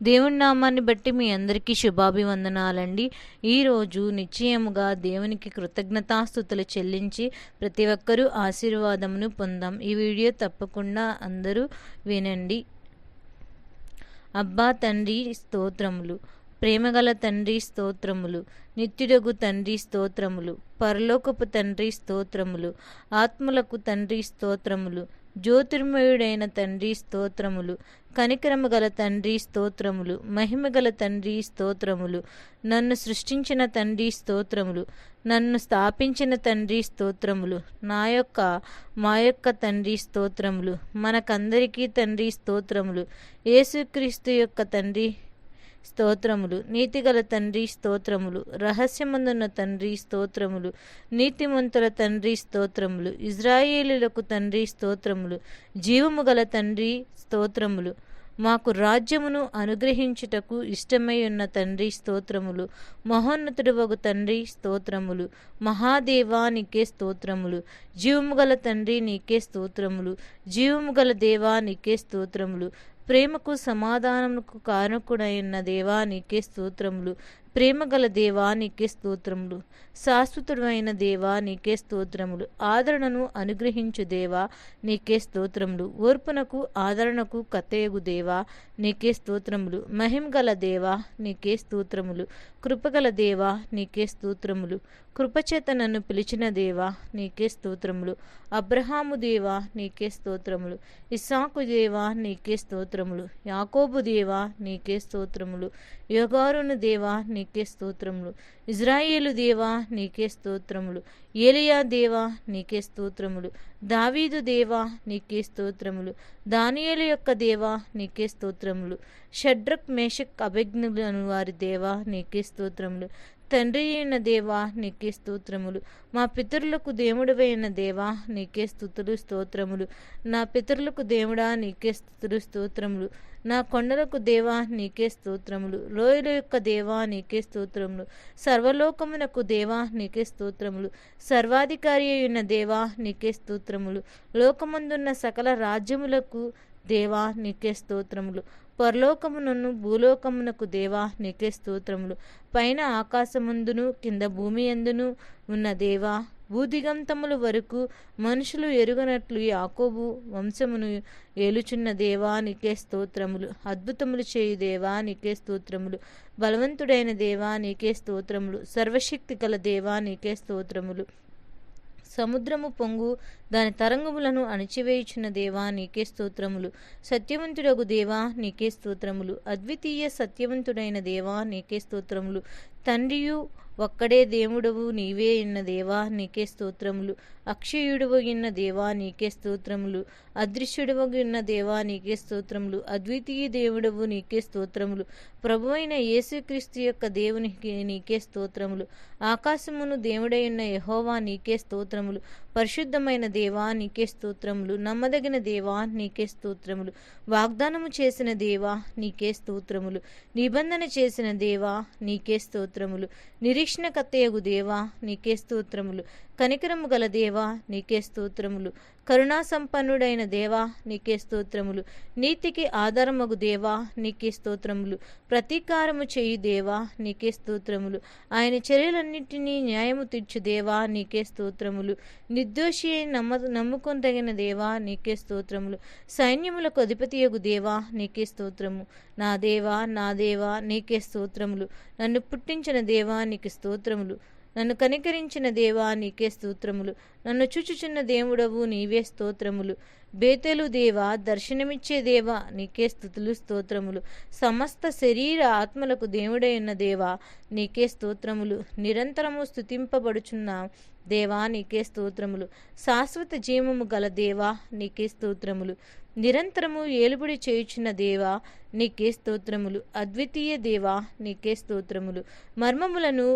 దేవుని నామాన్ని బట్టి మీ అందరికీ శుభాభివందనాలండి. ఈరోజు నిశ్చయముగా దేవునికి కృతజ్ఞతాస్తుతులు చెల్లించి ప్రతి ఒక్కరూ ఆశీర్వాదమును పొందాం. ఈ వీడియో తప్పకుండా అందరూ వినండి. అబ్బా తండ్రి స్తోత్రములు, ప్రేమగల తండ్రి స్తోత్రములు, నిత్యుడగు తండ్రి స్తోత్రములు, పరలోకపు తండ్రి స్తోత్రములు, ఆత్మలకు తండ్రి స్తోత్రములు, జ్యోతిర్మయుడైన తండ్రి స్తోత్రములు, కనికరము గల తండ్రి స్తోత్రములు, మహిమగల తండ్రి స్తోత్రములు, నన్ను సృష్టించిన తండ్రి స్తోత్రములు, నన్ను స్థాపించిన తండ్రి స్తోత్రములు, మా యొక్క తండ్రి స్తోత్రములు, మనకందరికీ తండ్రి స్తోత్రములు, యేసుక్రీస్తు యొక్క తండ్రి స్తోత్రములు, నీతిగల తండ్రి స్తోత్రములు, రహస్యమందున్న తండ్రి స్తోత్రములు, నీతిమంతుల తండ్రి స్తోత్రములు, ఇజ్రాయేలులకు తండ్రి స్తోత్రములు, జీవము గల తండ్రి స్తోత్రములు, మాకు రాజ్యమును అనుగ్రహించుటకు ఇష్టమై ఉన్న తండ్రి స్తోత్రములు, మహోన్నతుడు వగు తండ్రి స్తోత్రములు, మహాదేవా నీకే స్తోత్రములు, జీవము గల తండ్రి నీకే స్తోత్రములు, జీవము గల దేవా నీకే స్తోత్రములు, ప్రేమకు సమాధానముకు కారకుడైన దేవా నీకే స్తోత్రములు, ప్రేమగల దేవా నీకే స్తోత్రములు, శాశ్వతుడైన దేవా నీకే స్తోత్రములు, ఆదరణను అనుగ్రహించు దేవా నీకే స్తోత్రములు, ఓర్పునకు ఆదరణకు కత్తయగు దేవా నీకే స్తోత్రములు, మహిమగల దేవా నీకే స్తోత్రములు, కృపగల దేవా నీకే స్తోత్రములు, కృపచేత నన్ను పిలిచిన దేవా నీకే స్తోత్రములు, అబ్రహాము దేవా నీకే స్తోత్రములు, ఇస్సాకు దేవా నీకే స్తోత్రములు, యాకోబు దేవా నీకే స్తోత్రములు, యోగారును దేవా నీకే స్తోత్రములు, ఇజ్రాయేలు దేవా నీకే స్తోత్రములు, ఏలియా దేవా నీకే స్తోత్రములు, దావీదు దేవా నీకే స్తోత్రములు, దానియేలు యొక్క దేవా నీకే స్తోత్రములు, షడ్రక్ మేషక్ అభిజ్ఞులను వారి దేవా నీకే స్తోత్రములు, తండ్రి అయిన దేవా నీకే స్తోత్రములు, మా పితరులకు దేవుడవైన దేవా నీకే స్తుతులు స్తోత్రములు, నా పితరులకు దేవుడా నీకే స్తుతులు స్తోత్రములు, నా కొండలకు దేవా నీకే స్తోత్రములు, లోయల యొక్క దేవా నీకే స్తోత్రములు, సర్వలోకమునకు దేవా నీకే స్తోత్రములు, సర్వాధికారి అయిన దేవా నీకే స్తోత్రములు, లోకమందున్న సకల రాజ్యములకు దేవా నీకే స్తోత్రములు, పరలోకమునను భూలోకమునకు దేవా నీకే స్తోత్రములు, పైన ఆకాశమందును కింద భూమి యందును ఉన్న దేవా, భూదిగంతముల వరకు మనుషులు ఎరుగనట్లు యాకోబు వంశమును ఏలుచున్న దేవా నీకే స్తోత్రములు, అద్భుతములు చేయు దేవా నీకే స్తోత్రములు, బలవంతుడైన దేవా నీకే స్తోత్రములు, సర్వశక్తి గల దేవా నీకే స్తోత్రములు, సముద్రము పొంగు దాని తరంగములను అణిచివేయుచున్న దేవా నీకే స్తోత్రములు, సత్యవంతుడగు దేవా నీకే స్తోత్రములు, అద్వితీయ సత్యవంతుడైన దేవా నీకే స్తోత్రములు, తండ్రియు ఒక్కడే దేవుడవు నీవే ఇన్న దేవా నీకే స్తోత్రములు, అక్షయుడవు ఇన్న దేవా నీకే స్తోత్రములు, అదృశ్యుడవు ఇన్న దేవా నీకే స్తోత్రములు, అద్వితీయ దేవుడవు నీకే స్తోత్రములు, ప్రభువైన యేసుక్రీస్తు యొక్క దేవునికి నీకే స్తోత్రములు, ఆకాశమును దేవుడైన యెహోవా నీకే స్తోత్రములు, పరిశుద్ధమైన దేవా నీకే స్తోత్రములు, నమ్మదగిన దేవా నీకే స్తోత్రములు, వాగ్దానము చేసిన దేవా నీకే స్తోత్రములు, నిబంధన చేసిన దేవా నీకే స్తోత్రములు, నిరీక్షణకర్తయగు దేవా నీకే స్తోత్రములు, కనికరము గల దేవా నీకే స్తోత్రములు, కరుణా సంపన్నుడైన దేవా నీకే స్తోత్రములు, నీతికి ఆధారమగు దేవా నీకే స్తోత్రములు, ప్రతీకారము చేయు దేవా నీకే స్తోత్రములు, ఆయన చర్యలన్నింటినీ న్యాయము తీర్చు దేవా నీకే స్తోత్రములు, నిర్దోషి నమ్ముకొనదగిన దేవా నీకే స్తోత్రములు, సైన్యములకు అధిపతియగు దేవా నీకే స్తోత్రము, నా దేవా నీకే స్తోత్రములు, నన్ను పుట్టించిన దేవా నీకు స్తోత్రములు, నన్ను కనికరించిన దేవా నీకే స్తోత్రములు, నన్ను చూచుచున్న దేవుడవు నీవే స్తోత్రములు, బేతెలు దేవా దర్శనమిచ్చే దేవా నీకే స్తుతులు స్తోత్రములు, సమస్త శరీర ఆత్మలకు దేవుడైన దేవా నీకే స్తోత్రములు, నిరంతరము స్తుతింపబడుచున్న దేవా నీకే స్తోత్రములు, శాశ్వత జీవము గల దేవా నీకే స్తోత్రములు, నిరంతరము ఏలుబడి చేయుచున్న దేవా నీకే స్తోత్రములు, అద్వితీయ దేవా నీకే స్తోత్రములు, మర్మములను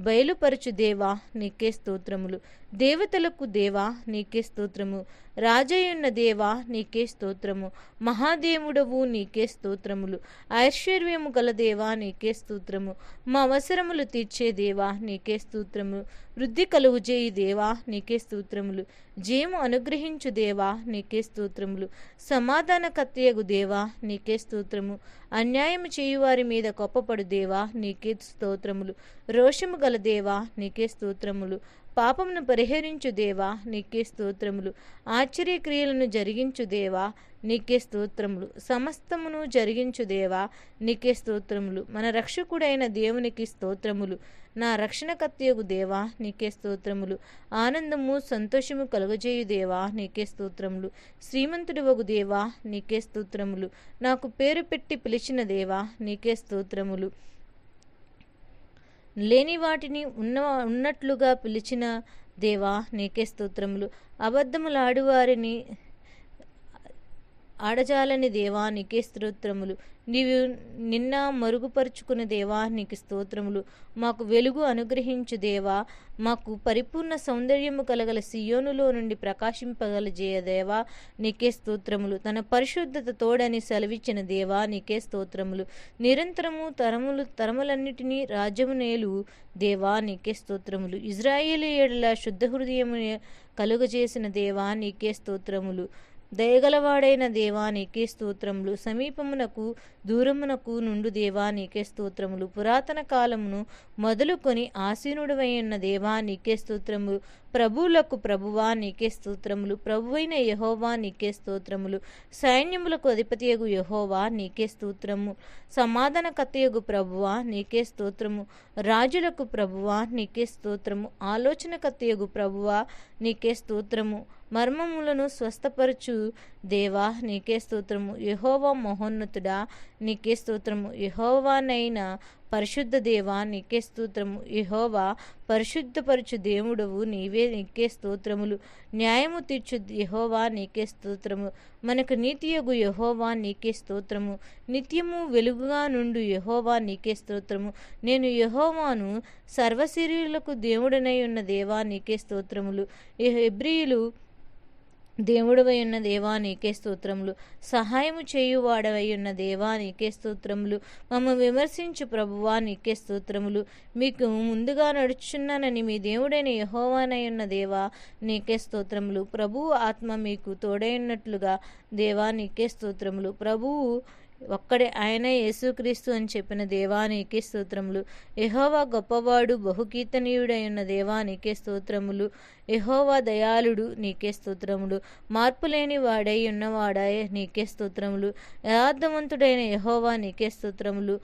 బయలుపరచు దేవా నీకే స్తోత్రములు, దేవతలకు దేవా నీకే స్తోత్రము. రాజయున్న దేవా నీకే స్తోత్రము. మహాదేవుడవు నీకే స్తోత్రములు. ఐశ్వర్యము గల దేవా నీకే స్తోత్రము. మా అవసరములు తీర్చే దేవా నీకే స్తోత్రము. వృద్ధి కలుగు చేయి దేవా నీకే స్తోత్రములు. జయము అనుగ్రహించు దేవా నీకే స్తోత్రములు. సమాధాన కత్యగు దేవా నీకే స్తోత్రము. అన్యాయము చేయువారి మీద కోపపడు దేవా నీకే స్తోత్రములు. రోషము గల దేవా నీకే స్తోత్రములు. పాపమును పరిహరించు దేవా నీకే స్తోత్రములు. ఆశ్చర్యక్రియలను జరిగించు దేవా నీకే స్తోత్రములు. సమస్తమును జరిగించు దేవా నీకే స్తోత్రములు. మన రక్షకుడైన దేవునికి స్తోత్రములు. నా రక్షణకర్తయగు దేవా నీకే స్తోత్రములు. ఆనందము సంతోషము కలుగజేయు దేవా నీకే స్తోత్రములు. శ్రీమంతుడవగు దేవా నీకే స్తోత్రములు. నాకు పేరు పెట్టి పిలిచిన దేవా నీకే స్తోత్రములు. లేని వాటిని ఉన్నట్లుగా పిలిచిన దేవా నీకే స్తోత్రములు. అబద్ధములాడువారిని ఆడజాలని దేవా నీకే స్తోత్రములు. నీవు నిన్న మరుగుపరుచుకున్న దేవా నీకు స్తోత్రములు. మాకు వెలుగు అనుగ్రహించు దేవా, మాకు పరిపూర్ణ సౌందర్యము కలగల సియోనులో నుండి ప్రకాశింపగలజేయ దేవా నీకే స్తోత్రములు. తన పరిశుద్ధత తోడని సెలవిచ్చిన దేవా నీకే స్తోత్రములు. నిరంతరము తరములన్నిటినీ రాజ్యము నేలు దేవా నీకే స్తోత్రములు. ఇజ్రాయేలీయుల శుద్ధ హృదయము కలుగజేసిన దేవా నీకే స్తోత్రములు. దయగలవాడైన దేవా నీకే స్తోత్రములు. సమీపమునకు దూరమునకు నుండు దేవా నీకే స్తోత్రములు. పురాతన కాలమును మొదలుకొని ఆసీనుడవైన దేవా నీకే స్తోత్రములు. ప్రభువులకు ప్రభువా నీకే స్తోత్రములు. ప్రభువైన యెహోవా నీకే స్తోత్రములు. సైన్యములకు అధిపతియగు యెహోవా నీకే స్తోత్రము. సమాధానకర్తయగు ప్రభువా నీకే స్తోత్రము. రాజులకు ప్రభువా నీకే స్తోత్రము. ఆలోచనకర్తయగు ప్రభువా నీకే స్తోత్రము. మర్మములను స్వస్థపరచు దేవా నీకే స్తోత్రము. యెహోవా మహోన్నతుడా నీకే స్తోత్రము. యెహోవానైన పరిశుద్ధ దేవా నీకే స్తోత్రము. యెహోవా పరిశుద్ధపరచు దేవుడవు నీకే స్తోత్రములు. న్యాయము తీర్చు యెహోవా నీకే స్తోత్రము. మనకు నీతియగు యెహోవా నీకే స్తోత్రము. నిత్యము వెలుగుగా నుండు యెహోవా నీకే స్తోత్రము. నేను యెహోవాను, సర్వశరీరులకు దేవుడనై ఉన్న దేవా నీకే స్తోత్రములు. హెబ్రీయులు దేవుడవై ఉన్న దేవా నీకే స్తోత్రములు. సహాయము చేయువాడవై ఉన్న దేవా నీకే స్తోత్రములు. మమ్మ విమర్శించు ప్రభువా నీకే స్తోత్రములు. మీకు ముందుగా నడుచున్నానని మీ దేవుడైన యెహోవానై ఉన్న దేవా నీకే స్తోత్రములు. ప్రభువు ఆత్మ మీకు తోడైనట్లుగా దేవా నీకే స్తోత్రములు. ప్రభువు ఒక్కడే, ఆయన యేసుక్రీస్తు అని చెప్పిన దేవా నీకే స్తోత్రములు. యెహోవా గొప్పవాడు, బహుకీర్తనీయుడై ఉన్న దేవా నీకే స్తోత్రములు. యెహోవా దయాళుడు నీకే స్తోత్రములు. మార్పులేని వాడై ఉన్నవాడాయ నీకే స్తోత్రములు. యథార్థవంతుడైన యెహోవా నీకే స్తోత్రములు.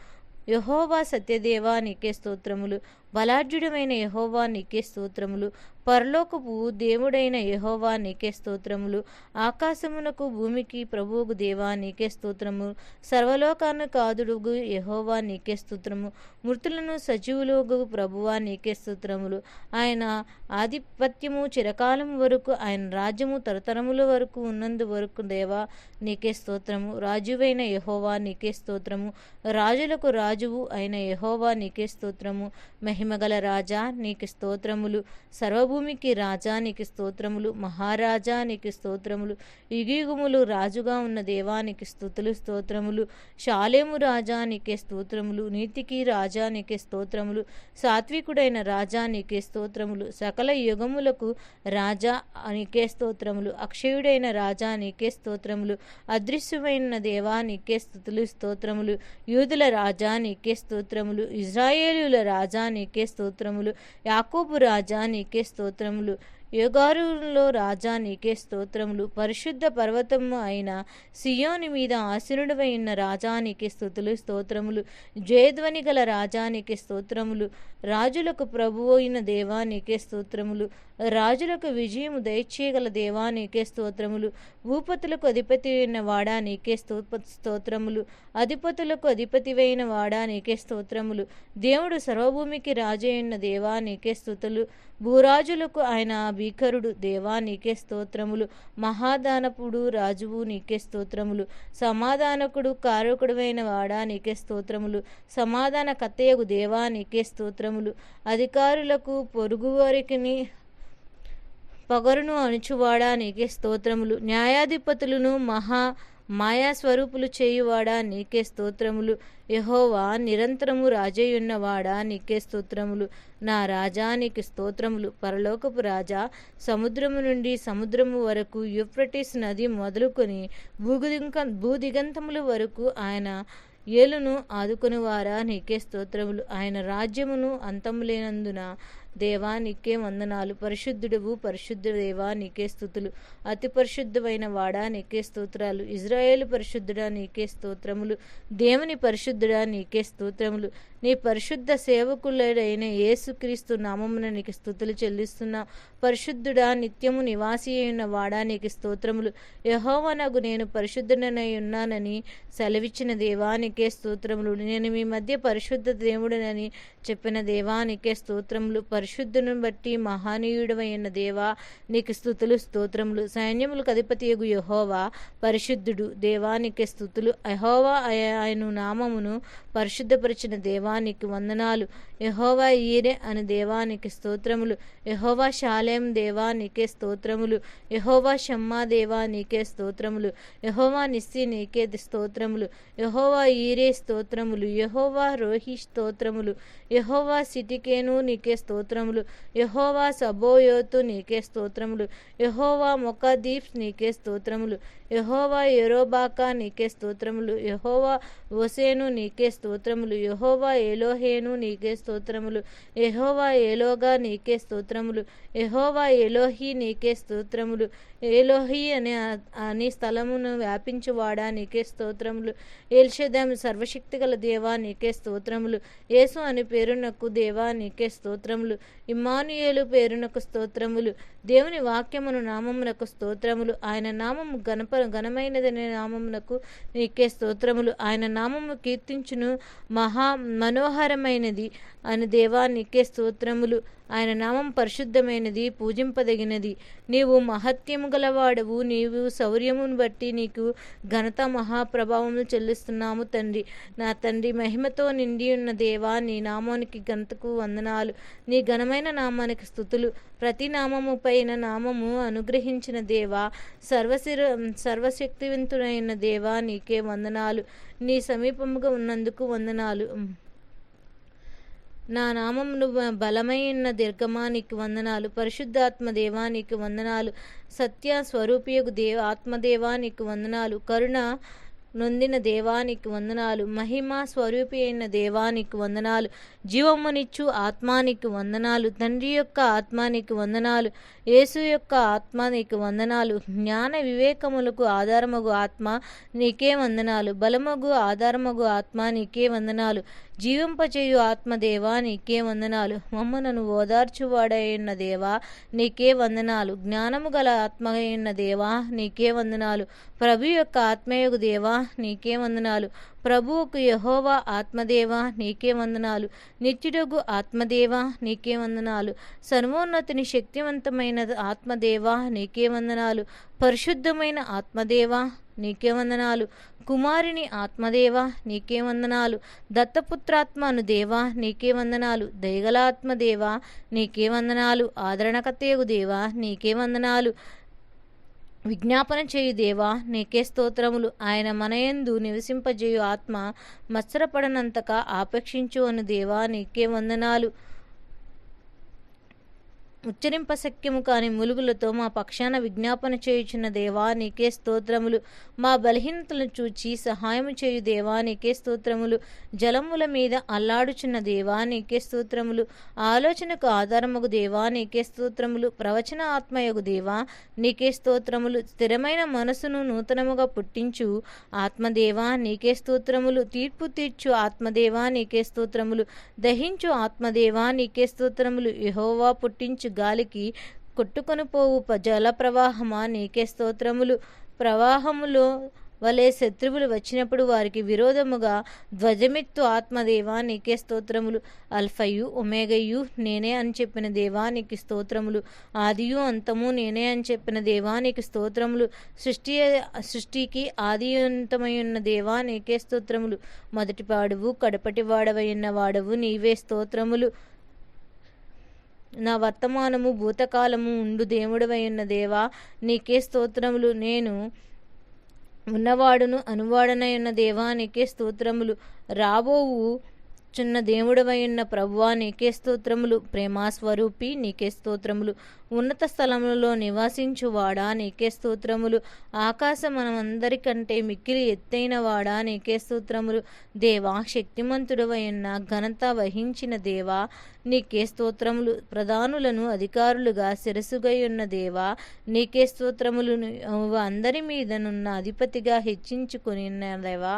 యెహోవా సత్యదేవా నీకే స్తోత్రములు. బలాఢ్యుడమైన యెహోవా నీకే స్తోత్రములు. పరలోకపు దేవుడైన యెహోవా నీకే స్తోత్రములు. ఆకాశమునకు భూమికి ప్రభువుకు దేవా నీకే స్తోత్రము. సర్వలోకాన్ని కాదుడుగు యెహోవా నీకే స్తోత్రము. మృతులను సజీవులుగు ప్రభువా నీకే స్తోత్రములు. ఆయన ఆధిపత్యము చిరకాలం వరకు, ఆయన రాజ్యము తరతరముల వరకు ఉన్నందు వరకు దేవా నీకే స్తోత్రము. రాజువైన యెహోవా నీకే స్తోత్రము. రాజులకు రాజువు అయిన యెహోవా నీకే స్తోత్రము. మహిమగల రాజా నీకు స్తోత్రములు. సర్వభూమికి రాజా నీకు స్తోత్రములు. మహారాజా నీకు స్తోత్రములు. యుగయుగములు రాజుగా ఉన్న దేవానికి స్తుతులు స్తోత్రములు. షాలేము రాజా నీకే స్తోత్రములు. నీతికి రాజా నీకే స్తోత్రములు. సాత్వికుడైన రాజా నీకే స్తోత్రములు. సకల యుగములకు రాజా నీకే స్తోత్రములు. అక్షయుడైన రాజా నీకే స్తోత్రములు. అదృశ్యమైన దేవా నీకే స్తుతులు స్తోత్రములు. యూదుల రాజా నీకే స్తోత్రములు. ఇజ్రాయేలుల రాజా నీకే స్తోత్రములు. యాకోబు రాజా నీకే స్తోత్రములు. యోగారులో రాజా నీకే స్తోత్రములు. పరిశుద్ధ పర్వతము అయిన సియోని మీద ఆసీనుడవై ఉన్న రాజా నీకే స్తుతులు స్తోత్రములు. జయధ్వని గల రాజా నీకే స్తోత్రములు. రాజులకు ప్రభువు అయిన దేవా నీకే స్తోత్రములు. రాజులకు విజయము దయచేయగల దేవా నీకే స్తోత్రములు. భూపతులకు అధిపతి అయిన వాడా నీకే స్తోత్రములు. అధిపతులకు అధిపతివైన వాడా నీకే స్తోత్రములు. దేవుడు సర్వభూమికి రాజు అయిన దేవా నీకే స్తుతులు. భూరాజులకు ఆయన భీకరుడు దేవా నీకే స్తోత్రములు. మహాదానపుడు రాజువు నీకే స్తోత్రములు. సమాధానకుడు కారకుడువైన వాడా నీకే స్తోత్రములు. సమాధాన కత్తయగు దేవా నీకే స్తోత్రములు. అధికారులకు పొరుగువారికి పగరును అణుచువాడా నీకే స్తోత్రములు. న్యాయాధిపతులను మాయా స్వరూపులు చేయువాడా నీకే స్తోత్రములు. యెహోవా నిరంతరము రాజయ్యున్నవాడా నీకే స్తోత్రములు. నా రాజా నీకు స్తోత్రములు. పరలోకపు రాజా, సముద్రము నుండి సముద్రము వరకు, యూఫ్రటీస్ నది మొదలుకొని భూదిగంతముల వరకు ఆయన ఏలును ఆదుకొనివారా నీకే స్తోత్రములు. ఆయన రాజ్యమును అంతము లేనందున దేవా నీకే వందనాలు. పరిశుద్ధుడవు, పరిశుద్ధ దేవా నీకే స్తుతులు. అతి పరిశుద్ధమైన వాడా నీకే స్తోత్రాలు. ఇజ్రాయేలు పరిశుద్ధుడా నీకే స్తోత్రములు. దేవుని పరిశుద్ధుడా నీకే స్తోత్రములు. నీ పరిశుద్ధ సేవకులైన యేసుక్రీస్తు నామమున నీకు స్తుతులు చెల్లిస్తున్నా. పరిశుద్ధుడా, నిత్యము నివాసి అయిన వాడా నీకు స్తోత్రములు. యెహోవానగు నేను పరిశుద్ధుడనై ఉన్నానని సెలవిచ్చిన దేవా నీకే స్తోత్రములు. నేను మీ మధ్య పరిశుద్ధ దేవుడనని చెప్పిన దేవా నీకే స్తోత్రములు. పరిశుద్ధుని బట్టి మహానీయుడమైన దేవా నీకు స్తుతులు, స్తోత్రములు. సైన్యములకు అధిపతియగు యెహోవా పరిశుద్ధుడు. దేవా నీకే స్తుతులు. యెహోవా ఆయన నామమును పరిశుద్ధపరిచిన దేవానికి వందనాలు. యెహోవా ఈరే అని దేవానికి స్తోత్రములు. యెహోవా షాలేం దేవా నీకే స్తోత్రములు. యెహోవా షమ్మా దేవా నీకే స్తోత్రములు. యెహోవా నిస్సి నీకే స్తోత్రములు. యెహోవా ఈరే స్తోత్రములు. యెహోవా రోహి స్తోత్రములు. యెహోవా సిటికేను నీకే స్తోత్రములు. యెహోవా సబోయోతు నీకే స్తోత్రములు. యెహోవా మొకాదీప్స్ నీకే స్తోత్రములు. యెహోవా యెరోబాకా నీకే స్తోత్రములు. యెహోవా ఓసేను నీకే స్తోత్రములు. యెహోవా ఎలోహేను నీకే స్తోత్రములు. యెహోవా ఎలోగా నీకే స్తోత్రములు. యెహోవా ఎలోహి నీకే స్తోత్రములు. ఎలోహి అని స్థలమును వ్యాపించువాడా నీకే స్తోత్రములు. ఎల్షదాం సర్వశక్తిగల దేవా నీకే స్తోత్రములు. యేసు అని పేరునకు దేవా నీకే స్తోత్రములు. ఇమ్మానుయేలు పేరునకు స్తోత్రములు. దేవుని వాక్యమును నామమునకు స్తోత్రములు. ఆయన నామము ఘనమైనదనే నామమునకు నీకే స్తోత్రములు. ఆయన నామము కీర్తించును మనోహరమైనది అని దేవా నీకే స్తోత్రములు. ఆయన నామం పరిశుద్ధమైనది, పూజింపదగినది. నీవు మహత్యము గలవాడవు. నీవు శౌర్యమును బట్టి నీకు ఘనత మహాప్రభావములు చెల్లిస్తున్నాము తండ్రి. నా తండ్రి, మహిమతో నిండి ఉన్న దేవా నీ నామానికి ఘనతకు వందనాలు. నీ ఘనమైన నామానికి స్తుతులు. ప్రతి నామము పైన నామము అనుగ్రహించిన దేవా, సర్వశక్తివంతుడైన దేవా నీకే వందనాలు. నీ సమీపముగా ఉన్నందుకు వందనాలు. నా నామమును బలమైన దీర్ఘమానికి వందనాలు. పరిశుద్ధాత్మ దేవానికి వందనాలు. సత్య స్వరూపియగు ఆత్మదేవానికి వందనాలు. కరుణ నొందిన దేవానికి వందనాలు. మహిమ స్వరూపి అయిన దేవానికి వందనాలు. జీవమునిచ్చు ఆత్మానికి వందనాలు. తండ్రి యొక్క ఆత్మానికి వందనాలు. యేసు యొక్క ఆత్మానికి వందనాలు. జ్ఞాన వివేకములకు ఆధారమగు ఆత్మ నీకే వందనాలు. బలమగు ఆధారమగు ఆత్మ నీకే వందనాలు. జీవింపచేయు ఆత్మదేవా నీకే వందనాలు. మమ్మలను ఓదార్చువాడైన దేవా నీకే వందనాలు. జ్ఞానము గల ఆత్మయైన దేవా నీకే వందనాలు. ప్రభు యొక్క ఆత్మయగు దేవా నీకే వందనాలు. ప్రభువుకు యెహోవా ఆత్మదేవా నీకే వందనాలు. నిత్యుడగు ఆత్మదేవా నీకే వందనాలు. సర్వోన్నతిని శక్తివంతమైన ఆత్మదేవా నీకే వందనాలు. పరిశుద్ధమైన ఆత్మదేవా నీకే వందనాలు. కుమారిని ఆత్మదేవా నీకే వందనాలు. దత్తపుత్రాత్మను దేవా నీకే వందనాలు. దయగల ఆత్మదేవా నీకే వందనాలు. ఆదరణకర్తయగు దేవా నీకే వందనాలు. విజ్ఞాపన చేయు దేవా నీకే స్తోత్రములు. ఆయన మనయందు నివసింపజేయు ఆత్మ మత్సరపడనంతగా ఆపేక్షించు అను దేవా నీకే వందనాలు. ఉచ్చరింపశక్యము కాని ములుగులతో మా పక్షాన విజ్ఞాపన చేయుచున్న దేవా నీకే స్తోత్రములు. మా బలహీనతలను చూచి సహాయము చేయు దేవా నీకే స్తోత్రములు. జలముల మీద అల్లాడుచున్న దేవా నీకే స్తోత్రములు. ఆలోచనకు ఆధారమగు దేవా నీకే స్తోత్రములు. ప్రవచన ఆత్మయగు దేవా నీకే స్తోత్రములు. స్థిరమైన మనసును నూతనముగా పుట్టించు ఆత్మదేవా నీకే స్తోత్రములు. తీర్పు తీర్చు ఆత్మదేవా నీకే స్తోత్రములు. దహించు ఆత్మదేవా నీకే స్తోత్రములు. యెహోవా పుట్టించు గాలికి కొట్టుకొని పోవు జల ప్రవాహమా నీకే స్తోత్రములు. ప్రవాహములో వలె శత్రువులు వచ్చినప్పుడు వారికి విరోధముగా ధ్వజమెత్తు ఆత్మదేవా నీకే స్తోత్రములు. అల్ఫయు ఒమేగయు నేనే అని చెప్పిన దేవా నీకు స్తోత్రములు. ఆదియు అంతము నేనే అని చెప్పిన దేవా నీకు స్తోత్రములు. సృష్టికి ఆది అంతమైయున్న దేవా నీకే స్తోత్రములు. మొదటి వాడవు కడపటి వాడవైన వాడవు నీవే స్తోత్రములు. నా వర్తమానము భూతకాలము ఉండు దేవుడవై ఉన్న దేవా నీకే స్తోత్రములు. నేను ఉన్నవాడును అనువాడనై ఉన్న దేవా నీకే స్తోత్రములు. రాబోవు చున్న దేవుడవై ఉన్న ప్రభువా నీకే స్తోత్రములు. ప్రేమాస్వరూపి నీకే స్తోత్రములు. ఉన్నత స్థలములలో నివాసించువాడా నీకే స్తోత్రములు. ఆకాశం మనమందరికంటే మిక్కిలి ఎత్తైన వాడా నీకే స్తోత్రములు. దేవా శక్తిమంతుడవై ఉన్న ఘనత వహించిన దేవా నీకే స్తోత్రములు. ప్రధానులను అధికారులుగా శిరసుగై ఉన్న దేవా నీకే స్తోత్రములు. అందరి మీదనున్న అధిపతిగా హెచ్చించుకుని దేవా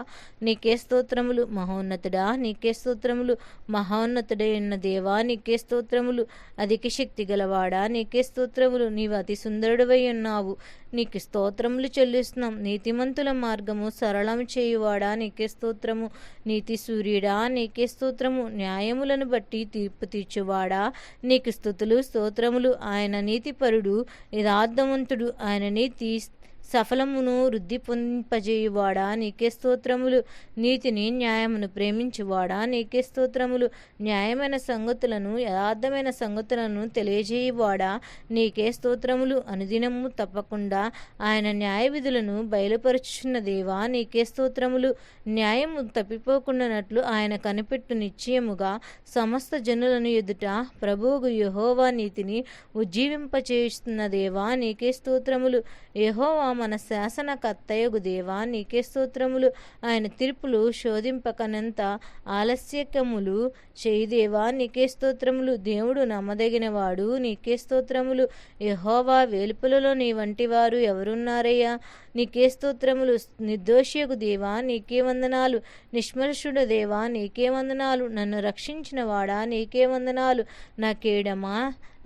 నీకే స్తోత్రములు. మహోన్నతుడా నీకే స్తోత్రములు. మహోన్నతుడై ఉన్న దేవా నీకే స్తోత్రములు. అధిక శక్తి గలవాడా నీకే స్తోత్రములు. నీవు అతి సుందరుడవై ఉన్నావు, నీకు స్తోత్రములు చెల్లిస్తున్నాం. నీతిమంతుల మార్గము సరళం చేయువాడా నీకే స్తోత్రము. నీతి సూర్యుడా నీకే స్తోత్రము. న్యాయములను బట్టి తీర్పు తీర్చువాడా నీకు స్తుతులు స్తోత్రములు. ఆయన నీతిపరుడు యథార్థవంతుడు. ఆయన నీతి సఫలమును వృద్ధి పొందింపజేయువాడా నీకే స్తోత్రములు. నీతిని న్యాయమును ప్రేమించువాడా నీకే స్తోత్రములు. న్యాయమైన సంగతులను యథార్థమైన సంగతులను తెలియజేయువాడా నీకే స్తోత్రములు. అనుదినము తప్పకుండా ఆయన న్యాయ విధులను బయలుపరుచుచున్న దేవా నీకే స్తోత్రములు. న్యాయము తప్పిపోకుండానట్లు ఆయన కనిపెట్టు నిశ్చయముగా సమస్త జనులను ఎదుట ప్రభువుకు యెహోవా నీతిని ఉజ్జీవింపచేస్తున్న దేవా నీకే స్తోత్రములు. యెహోవా మన శాసనకర్తయగు దేవా నీకే స్తోత్రములు. ఆయన తీర్పులు శోధింపకనంత ఆలస్యకములు చేయుదేవా నీకే స్తోత్రములు. దేవుడు నమ్మదగినవాడు నీకే స్తోత్రములు. యెహోవా వేల్పులలో నీ వంటి వారు ఎవరున్నారయ్యా నీకే స్తోత్రములు. నిర్దోషియగు దేవా నీకే వందనాలు. నిష్మర్షుడు దేవా నీకే వందనాలు. నన్ను రక్షించిన వాడా నీకే వందనాలు. నా కేడమా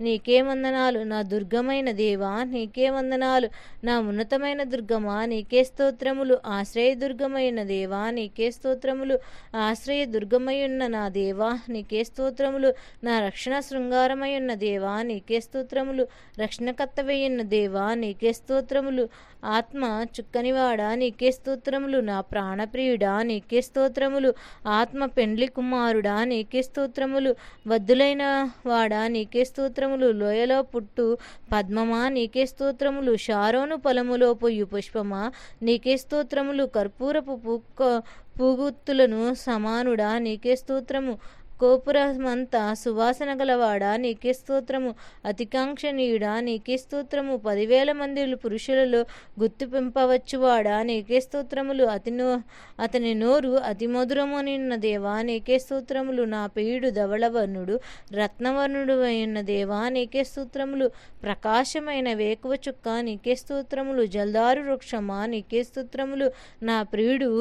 నీకే వందనాలు. నా దుర్గమైన దేవా నీకే వందనాలు. నా ఉన్నతమైన దుర్గమా నీకే స్తోత్రములు. ఆశ్రయ దుర్గమైన దేవా నీకే స్తోత్రములు. ఆశ్రయ దుర్గమయున్న నా దేవా నీకే స్తోత్రములు. నా రక్షణ శృంగారమయున్న దేవా నీకే స్తోత్రములు. రక్షణకర్తవయ్యున్న దేవా నీకే స్తోత్రములు. ఆత్మ చుక్కనివాడా నీకే స్తోత్రములు. నా ప్రాణప్రియుడా నీకే స్తోత్రములు. ఆత్మ పెండ్లి కుమారుడా నీకే స్తోత్రములు. వద్దులైన వాడా నీకే స్తోత్రములు. లోయలో పుట్టు పద్మమా నీకే స్తోత్రములు. షారోను పొలములో పొయ్యు పుష్పమా నీకే స్తోత్రములు. కర్పూరపు పూగుత్తులను సమానుడా నీకే స్తోత్రము. కోపురమంతా సువాసన గలవాడా నీకే స్తోత్రము. అతికాంక్షణీయుడా నీకే స్తోత్రము. 10,000 మంది పురుషులలో గుర్తుపింపవచ్చువాడా నీకే స్తోత్రములు. అతని నోరు అతి మధురమునిన్న దేవా నీకే స్తోత్రములు. నా ప్రియుడు ధవళవర్ణుడు రత్నవర్ణుడు అయిన దేవా నీకే స్తోత్రములు. ప్రకాశమైన వేకువ చుక్క నీకే స్తోత్రములు. జల్దారు వృక్షమా నీకే స్తోత్రములు. నా ప్రియుడు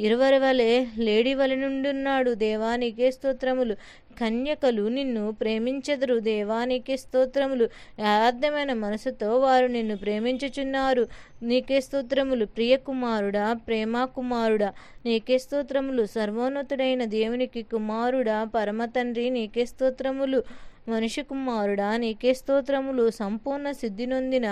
ఇరువరి వలె లేడి వలె నుండున్నాడు దేవా నీకే స్తోత్రములు. కన్యకలు నిన్ను ప్రేమించెదరు దేవా నీకే స్తోత్రములు. యథార్థమైన మనసుతో వారు నిన్ను ప్రేమించుచున్నారు నీకే స్తోత్రములు. ప్రియకుమారుడా ప్రేమ కుమారుడా నీకే స్తోత్రములు. సర్వోన్నతుడైన దేవునికి కుమారుడా పరమ తండ్రి నీకే స్తోత్రములు. మనిషి కుమారుడా నీకే స్తోత్రములు. సంపూర్ణ సిద్ధి నొందిన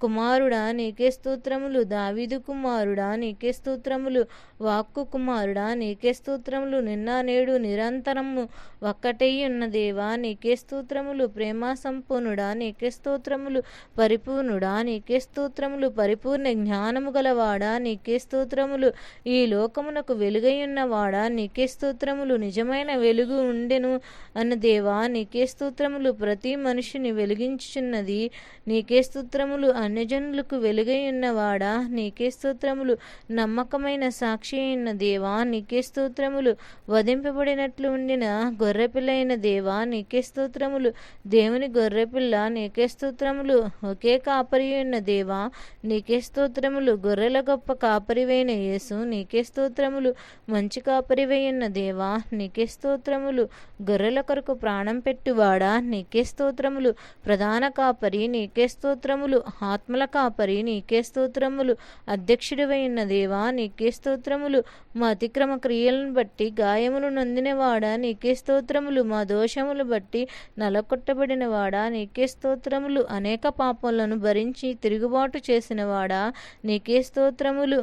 కుమారుడా నీకే స్తోత్రములు. దావీదు కుమారుడా నీకే స్తోత్రములు. వాక్కు కుమారుడా నీకే స్తోత్రములు. నిన్న నేడు నిరంతరము ఒక్కటై ఉన్న దేవా నీకే స్తోత్రములు. ప్రేమ సంపూర్ణుడా నీకే స్తోత్రములు. పరిపూర్ణుడా నీకే స్తోత్రములు. పరిపూర్ణ జ్ఞానము గలవాడా నీకే స్తోత్రములు. ఈ లోకమునకు వెలుగై ఉన్నవాడా నీకే స్తోత్రములు. నిజమైన వెలుగు ఉండెను అన్న దేవా నీకే స్తోత్రములు. ప్రతి మనిషిని వెలిగించుచున్నది నీకే స్తోత్రములు. అన్యజనులకు వెలుగై ఉన్నవాడా నీకే స్తోత్రములు. నమ్మకమైన సాక్షి అయిన దేవా నీకే స్తోత్రములు. వధింపబడినట్లు ఉండిన గొర్రెపిల్లైన దేవా నీకే స్తోత్రములు. దేవుని గొర్రెపిల్ల నీకే స్తోత్రములు. ఒకే కాపరి ఉన్న దేవా నీకే స్తోత్రములు. గొర్రెల గొప్ప కాపరివైన యేసు నీకే స్తోత్రములు. మంచి కాపరివై ఉన్న దేవా నీకే స్తోత్రములు. గొర్రెల కొరకు ప్రాణం పెట్టువాడా నీకే స్తోత్రములు. ప్రధాన కాపరి నీకే స్తోత్రములు. ఆత్మల కాపరి నీకే స్తోత్రములు. అధ్యక్షుడివైన దేవా నీకే స్తోత్రములు. మా అతిక్రమ క్రియలను బట్టి గాయములు నొందినవాడా నీకే స్తోత్రములు. మా దోషములు బట్టి నలకొట్టబడిన వాడా నీకే స్తోత్రములు. అనేక పాపములను భరించి తిరుగుబాటు చేసినవాడా నీకే స్తోత్రములు.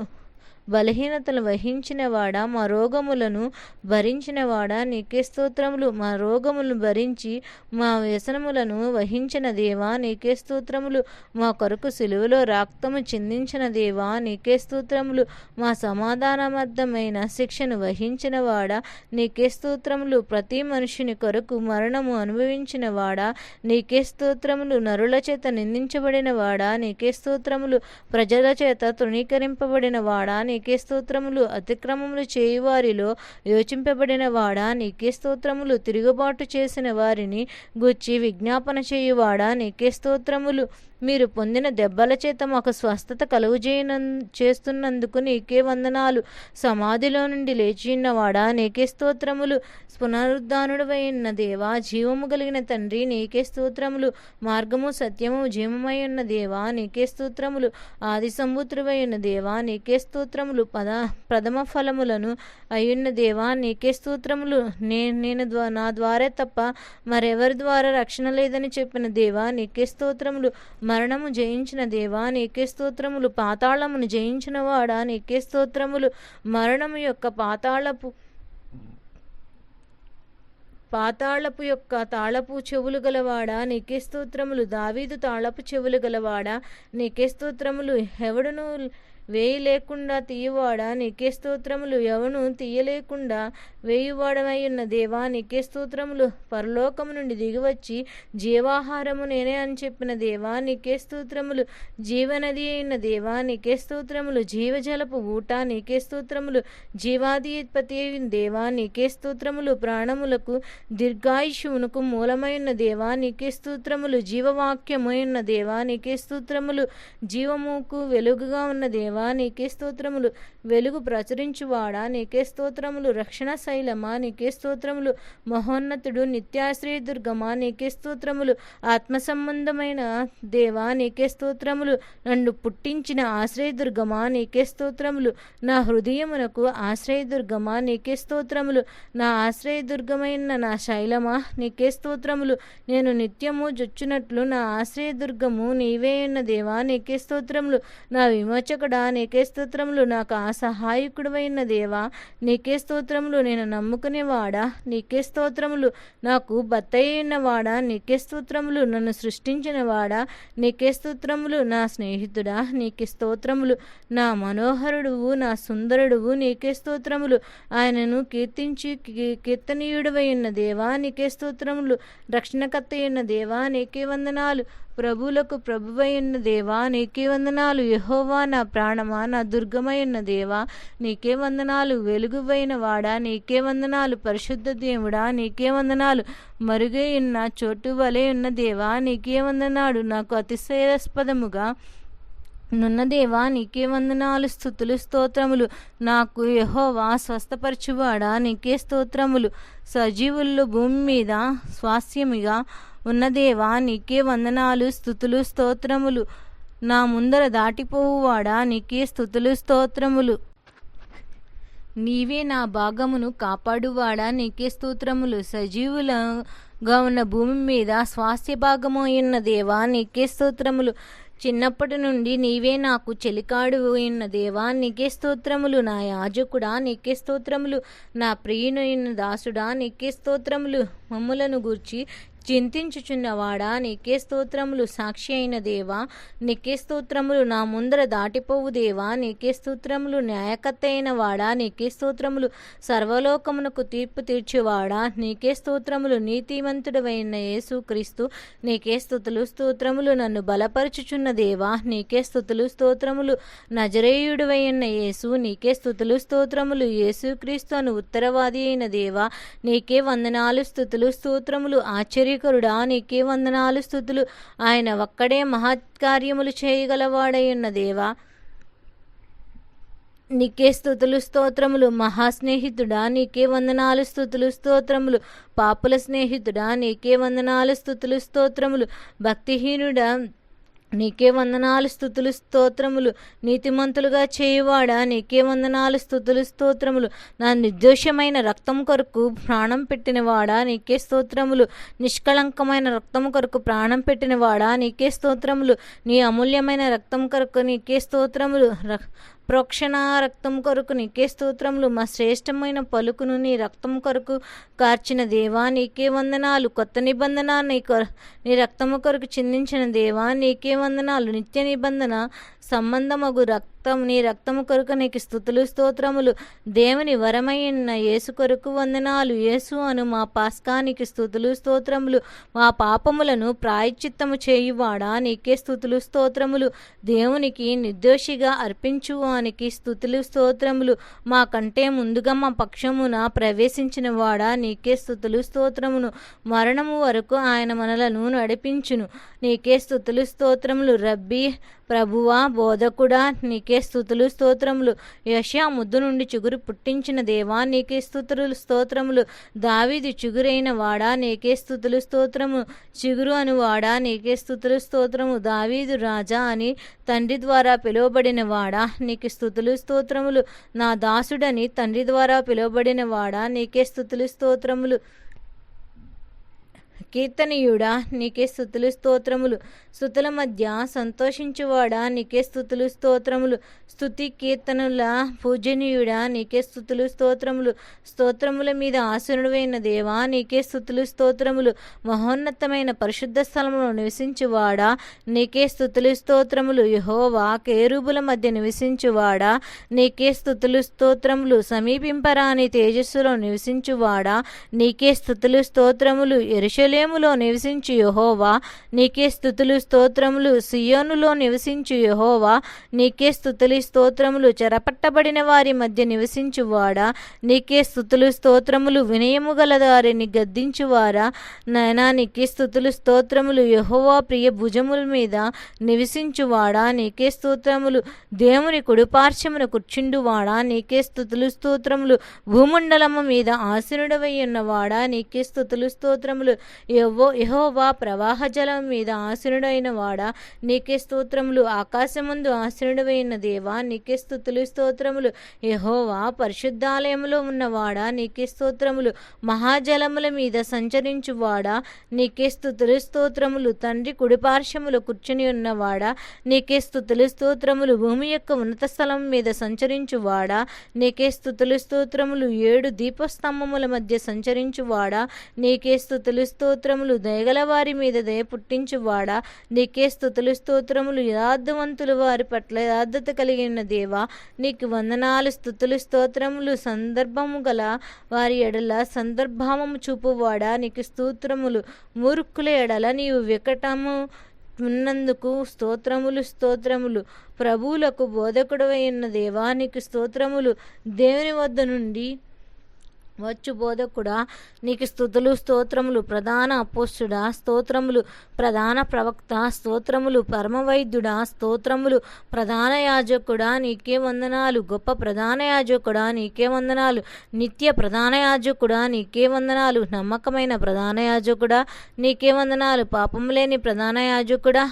బలహీనతలు వహించిన వాడా, మా రోగములను భరించిన వాడా నీకే స్తోత్రములు. మా రోగములను భరించి మా వ్యసనములను వహించిన దేవా నీకే స్తోత్రములు. మా కొరకు సిలువలో రక్తము చిందించిన దేవా నీకే స్తోత్రములు. మా సమాధానబద్ధమైన శిక్షను వహించిన వాడా నీకే స్తోత్రములు. ప్రతి మనుషుని కొరకు మరణము అనుభవించిన వాడా నీకే స్తోత్రములు. నరుల చేత నిందించబడిన వాడా నీకే స్తోత్రములు. ప్రజల చేత తృణీకరింపబడిన వాడా నీకే స్తోత్రములు. అతిక్రమములు చేయువారిలో యోచింపబడిన వాడా నీకే స్తోత్రములు. తిరుగుబాటు చేసిన వారిని గూర్చి విజ్ఞాపన చేయువాడా నీకే స్తోత్రములు. మీరు పొందిన దెబ్బల చేత మాకు స్వస్థత చేస్తున్నందుకు నీకే వందనాలు. సమాధిలో నుండి లేచిన్నవాడా నీకే స్తోత్రములు. పునరుద్ధానుడవై ఉన్న దేవా, జీవము కలిగిన తండ్రి నీకే స్తోత్రములు. మార్గము సత్యము జీవమై ఉన్న దేవా నీకే స్తోత్రములు. ఆది సంభూతుడవై ఉన్న దేవా నీకే స్తోత్రములు. ప్రథమ ఫలములను అయ్యున్న దేవా నీకే స్తోత్రములు. నేను నా ద్వారా తప్ప మరెవరి ద్వారా రక్షణ లేదని చెప్పిన దేవా నీకే స్తోత్రములు. మరణము జయించిన దేవా నీకే స్తోత్రములు. పాతాళమును జయించిన వాడా నీకే స్తోత్రములు. మరణము యొక్క పాతాళపు యొక్క తాళపు చెవులు గలవాడా నీకే స్తోత్రములు. దావీదు తాళపు చెవులు గలవాడా నీకే స్తోత్రములు. ఎవడును వేయి లేకుండా తీయవాడా నీకే స్తోత్రములు. ఎవను తీయలేకుండా వేయువాడమై ఉన్న దేవా నీకే స్తోత్రములు. పరలోకము నుండి దిగివచ్చి జీవాహారము నేనే అని చెప్పిన దేవా నీకే స్తోత్రములు. జీవనది అయిన దేవా నీకే స్తోత్రములు. జీవజలపు ఊట నీకే స్తోత్రములు. జీవాధిపతి అయిన దేవా నీకే స్తోత్రములు. ప్రాణములకు దీర్ఘాయుష్యునకు మూలమైన దేవా నీకే స్తోత్రములు. జీవవాక్యమైన దేవా నీకే స్తోత్రములు. జీవముకు వెలుగుగా ఉన్న దేవా నీకే స్తోత్రములు. వెలుగు ప్రచురించువాడా నీకే స్తోత్రములు. రక్షణ శైలమా నీకే స్తోత్రములు. మహోన్నతుడు నిత్యాశ్రయ దుర్గమా నీకే స్తోత్రములు. ఆత్మ సంబంధమైన దేవా నీకే స్తోత్రములు. నన్ను పుట్టించిన ఆశ్రయదుర్గమా నీకే స్తోత్రములు. నా హృదయమునకు ఆశ్రయదుర్గమా నీకే స్తోత్రములు. నా ఆశ్రయదుర్గమైన నా శైలమా నీకే స్తోత్రములు. నేను నిత్యము జొచ్చునట్లు నా ఆశ్రయదుర్గము నీవే ఉన్న దేవా నీకే స్తోత్రములు. నా విమోచకుడా నీకే స్తోత్రములు. నాకు సహాయకుడవైన దేవా నీకే స్తోత్రములు. నేను నమ్ముకునేవాడా నీకే స్తోత్రములు. నాకు బత్తయిన వాడా నీకే స్తోత్రములు. నన్ను సృష్టించిన వాడా నీకే స్తోత్రములు. నా స్నేహితుడా నీకే స్తోత్రములు. నా మనోహరుడువు నా సుందరుడువు నీకే స్తోత్రములు. ఆయనను కీర్తనీయుడవై ఉన్న దేవా నీకే స్తోత్రములు. రక్షణకర్త అయిన దేవా నీకే వందనాలు. ప్రభువులకు ప్రభువై ఉన్న దేవా నీకే వందనాలు. యెహోవా నా ప్రాణమా నా దుర్గమై ఉన్న దేవా నీకే వందనాలు. వెలుగువైన వాడా నీకే వందనాలు. పరిశుద్ధ దేవుడా నీకే వందనాలు. మరుగై ఉన్న చోటు వలె ఉన్న దేవా నీకే వందనాడు. నాకు అతిశయాస్పదముగా నున్న దేవా నీకే వందనాలు. స్తుతులు స్తోత్రములు. నాకు యెహోవా స్వస్థపరచువాడా నీకే స్తోత్రములు. సజీవుల్లో భూమి మీద స్వాస్యమిగా ఉన్న దేవా నీకే వందనాలు. స్తుతులు స్తోత్రములు. నా ముందర దాటిపోవువాడా నీకే స్తుతులు స్తోత్రములు. నీవే నా భాగమును కాపాడువాడా నీకే స్తోత్రములు. సజీవులుగా ఉన్న భూమి మీద స్వాస్థ్య భాగము అయిన దేవా నీకే స్తోత్రములు. చిన్నప్పటి నుండి నీవే నాకు చెలికాడు అయిన దేవా నీకే స్తోత్రములు. నా యాజకుడా నీకే స్తోత్రములు. నా ప్రియునైన దాసుడా నీకే స్తోత్రములు. మమ్ములను గూర్చి చింతించుచున్నవాడా నీకే స్తోత్రములు. సాక్షి అయిన దేవా నీకే స్తోత్రములు. నా ముందర దాటిపోవు దేవా నీకే స్తోత్రములు. న్యాయకర్త అయిన వాడా నీకే స్తోత్రములు. సర్వలోకమునకు తీర్పు తీర్చువాడా నీకే స్తోత్రములు. నీతిమంతుడవైన యేసు క్రీస్తు నీకే స్తుతులు స్తోత్రములు. నన్ను బలపరచుచున్న దేవా నీకే స్తుతులు స్తోత్రములు. నజరేయుడవైన యేసు నీకే స్తుతులు స్తోత్రములు. యేసు క్రీస్తు అను ఉత్తరవాది అయిన దేవా నీకే వందనాలు స్తుతులు స్తోత్రములు. ఆశ్చర్యకరుడా నీకే వందనాలు స్తుతులు. ఆయన ఒక్కడే మహత్కార్యములు చేయగలవాడై ఉన్న దేవా నీకే స్తుతులు స్తోత్రములు. మహాస్నేహితుడా నీకే వందనాలు స్తుతులు స్తోత్రములు. పాపుల స్నేహితుడా నీకే వందనాలు స్తుతులు స్తోత్రములు. భక్తిహీనుడా నీకే వందనాలు స్తుతులు స్తోత్రములు. నీతిమంతులుగా చేయువాడా నీకే వందనాలు స్తుతులు స్తోత్రములు. నా నిర్దోషమైన రక్తం కొరకు ప్రాణం పెట్టినవాడా నీకే స్తోత్రములు. నిష్కళంకమైన రక్తం కొరకు ప్రాణం పెట్టినవాడా నీకే స్తోత్రములు. నీ అమూల్యమైన రక్తం కొరకు నీకే స్తోత్రములు. ప్రోక్షణ రక్తం కొరకు నీకే స్తోత్రములు. మా శ్రేష్టమైన పలుకును నీ రక్తం కొరకు కార్చిన దేవా నీకే వందనాలు. కొత్త నిబంధన నీ రక్తము కొరకు చిందించిన దేవా నీకే వందనాలు. నిత్య నిబంధన సంబంధమగు నీ రక్తము కొరకు నీకు స్తుతులు స్తోత్రములు. దేవుని వరమైన యేసు కొరకు వందనాలు. యేసు అను మా పాస్కానికి స్తుతులు స్తోత్రములు. మా పాపములను ప్రాయశ్చిత్తము చేయువాడా నీకే స్తుతులు స్తోత్రములు. దేవునికి నిర్దోషిగా అర్పించువానికి స్తుతులు స్తోత్రములు. మా కంటే ముందుగా మా పక్షమున ప్రవేశించిన వాడా నీకే స్తుతులు స్తోత్రమును. మరణము వరకు ఆయన మనలను నడిపించును. నీకే స్తుతులు స్తోత్రములు. రబ్బీ, ప్రభువా, బోధకుడా నీకే స్తుతులు స్తోత్రములు. యెషయా ముద్దు నుండి చిగురు పుట్టించిన దేవా నీకే స్తుతులు స్తోత్రములు. దావీదు చిగురైన వాడా నీకే స్తుతులు స్తోత్రము. చిగురు అను వాడా నీకే స్తుతులు స్తోత్రము. దావీదు రాజా అని తండ్రి ద్వారా పిలువబడిన వాడా నీకే స్తుతులు స్తోత్రములు. నా దాసుడని తండ్రి ద్వారా పిలువబడిన వాడా నీకే స్తుతులు స్తోత్రములు. కీర్తనీయుడా నీకే స్తుతులు స్తోత్రములు. స్తుతుల మధ్య సంతోషించువాడా నీకే స్తుతులు స్తోత్రములు. స్తుతి కీర్తనుల పూజనీయుడా నీకే స్తుతులు స్తోత్రములు. స్తోత్రముల మీద ఆసనుడైన దేవా నీకే స్తుతులు స్తోత్రములు. మహోన్నతమైన పరిశుద్ధ స్థలములో నివసించువాడా నీకే స్తుతులు స్తోత్రములు. యెహోవా కేరుబుల మధ్య నివసించువాడా నీకే స్తుతులు స్తోత్రములు. సమీపింపరాని తేజస్సులో నివసించువాడా నీకే స్తుతులు స్తోత్రములు. యెరూషలేములో నివసించు యెహోవా నీకే స్తుతులు స్తోత్రములు. సియోనులో నివసించు యెహోవా నీకే స్తుతులు స్తోత్రములు. చెరపట్టబడిన వారి మధ్య నివసించువాడా నీకే స్తుతులు స్తోత్రములు. వినయము గల వారిని గద్దించువారా నాయనా నీకే స్తుతులు స్తోత్రములు. యెహోవా ప్రియ భుజముల మీద నివసించువాడా నీకే స్తోత్రములు. దేవుని కుడిపార్శ్వమున కూర్చుండువాడా నీకే స్తుతులు స్తోత్రములు. భూమండలము మీద ఆసీనుడవై ఉన్నవాడా నీకే స్తుతులు స్తోత్రములు. యెహోవా ప్రవాహ జలం మీద ఆసీనుడైన వాడా నీకే స్తోత్రములు. ఆకాశముందు ఆసీనుడైన దేవా నీకే స్తుతులు స్తోత్రములు. యెహోవా పరిశుద్ధాలయములో ఉన్నవాడా నీకే స్తోత్రములు. మహాజలముల మీద సంచరించువాడా నీకే స్తుతులు స్తోత్రములు. తండ్రి కుడిపార్శ్వములో కూర్చుని ఉన్నవాడా నీకే స్తుతులు స్తోత్రములు. భూమి యొక్క ఉన్నత స్థలం మీద సంచరించువాడా నీకే స్తుతులు స్తోత్రములు. 7 దీపస్తంభముల మధ్య సంచరించువాడా నీకే స్తుతులు స్తోత్రములు. దయగల వారి మీద దయ పుట్టించువాడా నీకే స్తుతులు స్తోత్రములు. యథార్థవంతులు వారి పట్ల యథార్థత కలిగిన దేవా నీకు వందనాలు. స్తుతులు స్తోత్రములు. సందర్భము గల వారి ఎడల సందర్భావము చూపువాడా నీకు స్తోత్రములు. మూర్ఖుల ఎడల నీవు వికటము ఉన్నందుకు స్తోత్రములు స్తోత్రములు. ప్రభువులకు బోధకుడవైన దేవా నీకు స్తోత్రములు. దేవుని వద్ద నుండి వచ్చు బోధకుడా నీకు స్తుతులు స్తోత్రములు. ప్రధాన అపోస్తుడా స్తోత్రములు. ప్రధాన ప్రవక్త స్తోత్రములు. పరమవైద్యుడా స్తోత్రములు. ప్రధాన యాజకుడా నీకే వందనాలు. గొప్ప ప్రధాన యాజకుడా నీకే వందనాలు. నిత్య ప్రధాన యాజకుడా నీకే వందనాలు. నమ్మకమైన ప్రధాన యాజకుడా నీకే వందనాలు. పాపము లేని ప్రధాన యాజకుడా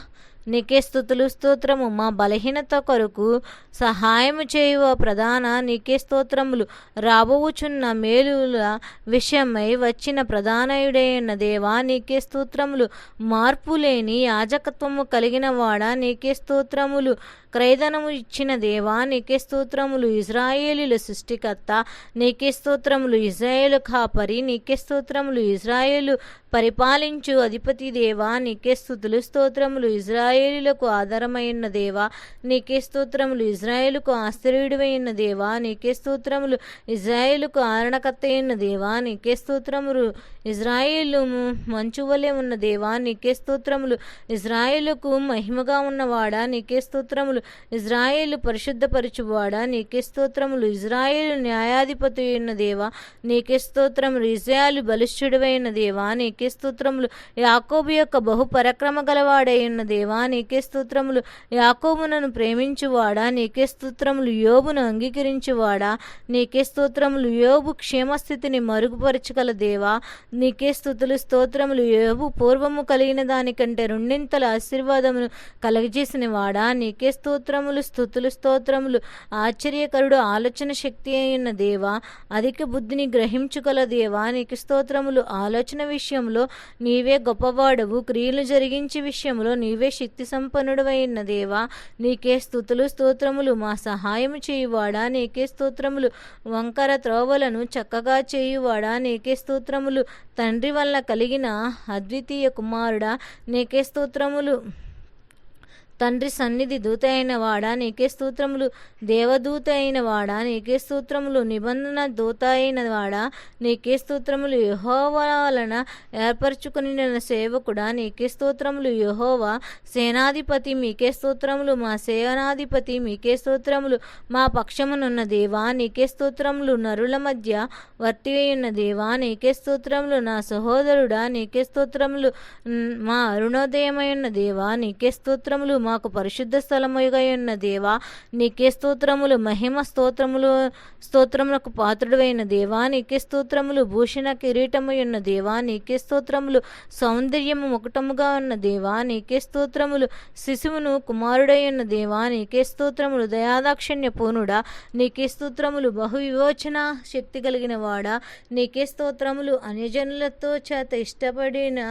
నీకే స్తుతులు స్తోత్రము. మా బలహీనత కొరకు సహాయము చేయువ ప్రధాన నీకే స్తోత్రములు. రాబోవుచున్న మేలుల విషయమై వచ్చిన ప్రధానయుడైన దేవా నీకే స్తోత్రములు. మార్పు లేని యాజకత్వము కలిగిన వాడా నీకే స్తోత్రములు. క్రయధనము ఇచ్చిన దేవా నీకే స్తోత్రములు. ఇజ్రాయేలీల సృష్టికర్త నీకే స్తోత్రములు. ఇజ్రాయేలు కాపరి నీకే స్తోత్రములు. ఇజ్రాయేలు పరిపాలించు అధిపతి దేవా నీకే స్తుతులు స్తోత్రములు. ఇజ్రాయేలులకు ఆధారమైన దేవా నీకే స్తోత్రములు. ఇజ్రాయేలుకు ఆశ్చర్యుడైన దేవా నీకే స్తోత్రములు. ఇజ్రాయేలుకు ఆరణకర్త అయిన దేవా నీకే స్తోత్రములు. ఇజ్రాయేలు మంచు వలె ఉన్న దేవా నీకే స్తోత్రములు. ఇజ్రాయేలుకు మహిమగా ఉన్నవాడా నీకే స్తోత్రములు. ఇజ్రాయేలు పరిశుద్ధపరచువాడా నీకే స్తోత్రములు. ఇజ్రాయేలు న్యాయాధిపతి అయిన దేవా నీకే స్తోత్రములు. ఇజ్రాయేలు బలిష్ఠుడైన దేవా నీకే స్తోత్రములు. యాకోబు యొక్క బహు పరాక్రమ గలవాడై ఉన్న దేవా నీకే స్తోత్రములు. యాకోబునను ప్రేమించువాడా నీకే స్తోత్రములు. యోబును అంగీకరించువాడా నీకే స్తోత్రములు. యోబు క్షేమస్థితిని మరుగుపరచగల దేవా నీకే స్తుతులు స్తోత్రములు. యోబు పూర్వము కలిగిన దానికంటే రెండింతల ఆశీర్వాదమును కలగజేసిన వాడా నీకే స్తోత్రములు. స్తోత్రములు, స్తుతులు స్తోత్రములు. ఆశ్చర్యకరుడు, ఆలోచన శక్తి అయిన దేవా, అధిక బుద్ధిని గ్రహించుగల దేవా, నీకు స్తోత్రములు. ఆలోచన విషయంలో నీవే గొప్పవాడవు, క్రియలు జరిగించే విషయంలో నీవే శక్తి సంపన్నుడు అయిన దేవా, నీకే స్తుతులు స్తోత్రములు. మా సహాయము చేయువాడా, నీకే స్తోత్రములు. వంకర త్రోవలను చక్కగా చేయువాడా, నీకే స్తోత్రములు. తండ్రి వల్ల కలిగిన అద్వితీయ కుమారుడా, నీకే స్తోత్రములు. తండ్రి సన్నిధి దూత అయిన వాడా, నీకే స్తోత్రములు. దేవదూత అయిన వాడా, నీకే స్తోత్రములు. నిబంధన దూత అయిన వాడా, నీకే స్తోత్రములు. యెహోవా వలన ఏర్పరచుకుని సేవకుడా, నీకే స్తోత్రములు. యెహోవా సేనాధిపతి, మీకే స్తోత్రములు. మా సేనాధిపతి, మీకే స్తోత్రములు. మా పక్షమునున్న దేవా, నీకే స్తోత్రములు. నరుల మధ్య వర్తి అయిన దేవా, నీకే స్తోత్రములు. నా సహోదరుడా, నీకే స్తోత్రములు. మా అరుణోదయమైన దేవా, నీకే స్తోత్రములు. మాకు పరిశుద్ధ స్థలముగా ఉన్న దేవా, నీకే స్తోత్రములు. మహిమ స్తోత్రములకు పాత్రుడైన దేవా, నీకే స్తోత్రములు. భూషణ కిరీటము ఉన్న దేవా, నీకే స్తోత్రములు. సౌందర్యము ముకుటముగా ఉన్న దేవా, నీకే స్తోత్రములు. శిశువును కుమారుడై ఉన్న దేవా, నీకే స్తోత్రములు. దయాదాక్షిణ్య పూర్ణుడా, నీకే స్తోత్రములు. బహు విమోచన శక్తి కలిగిన వాడా, నీకే స్తోత్రములు. అన్యజనులతో చేత ఇష్టపడిన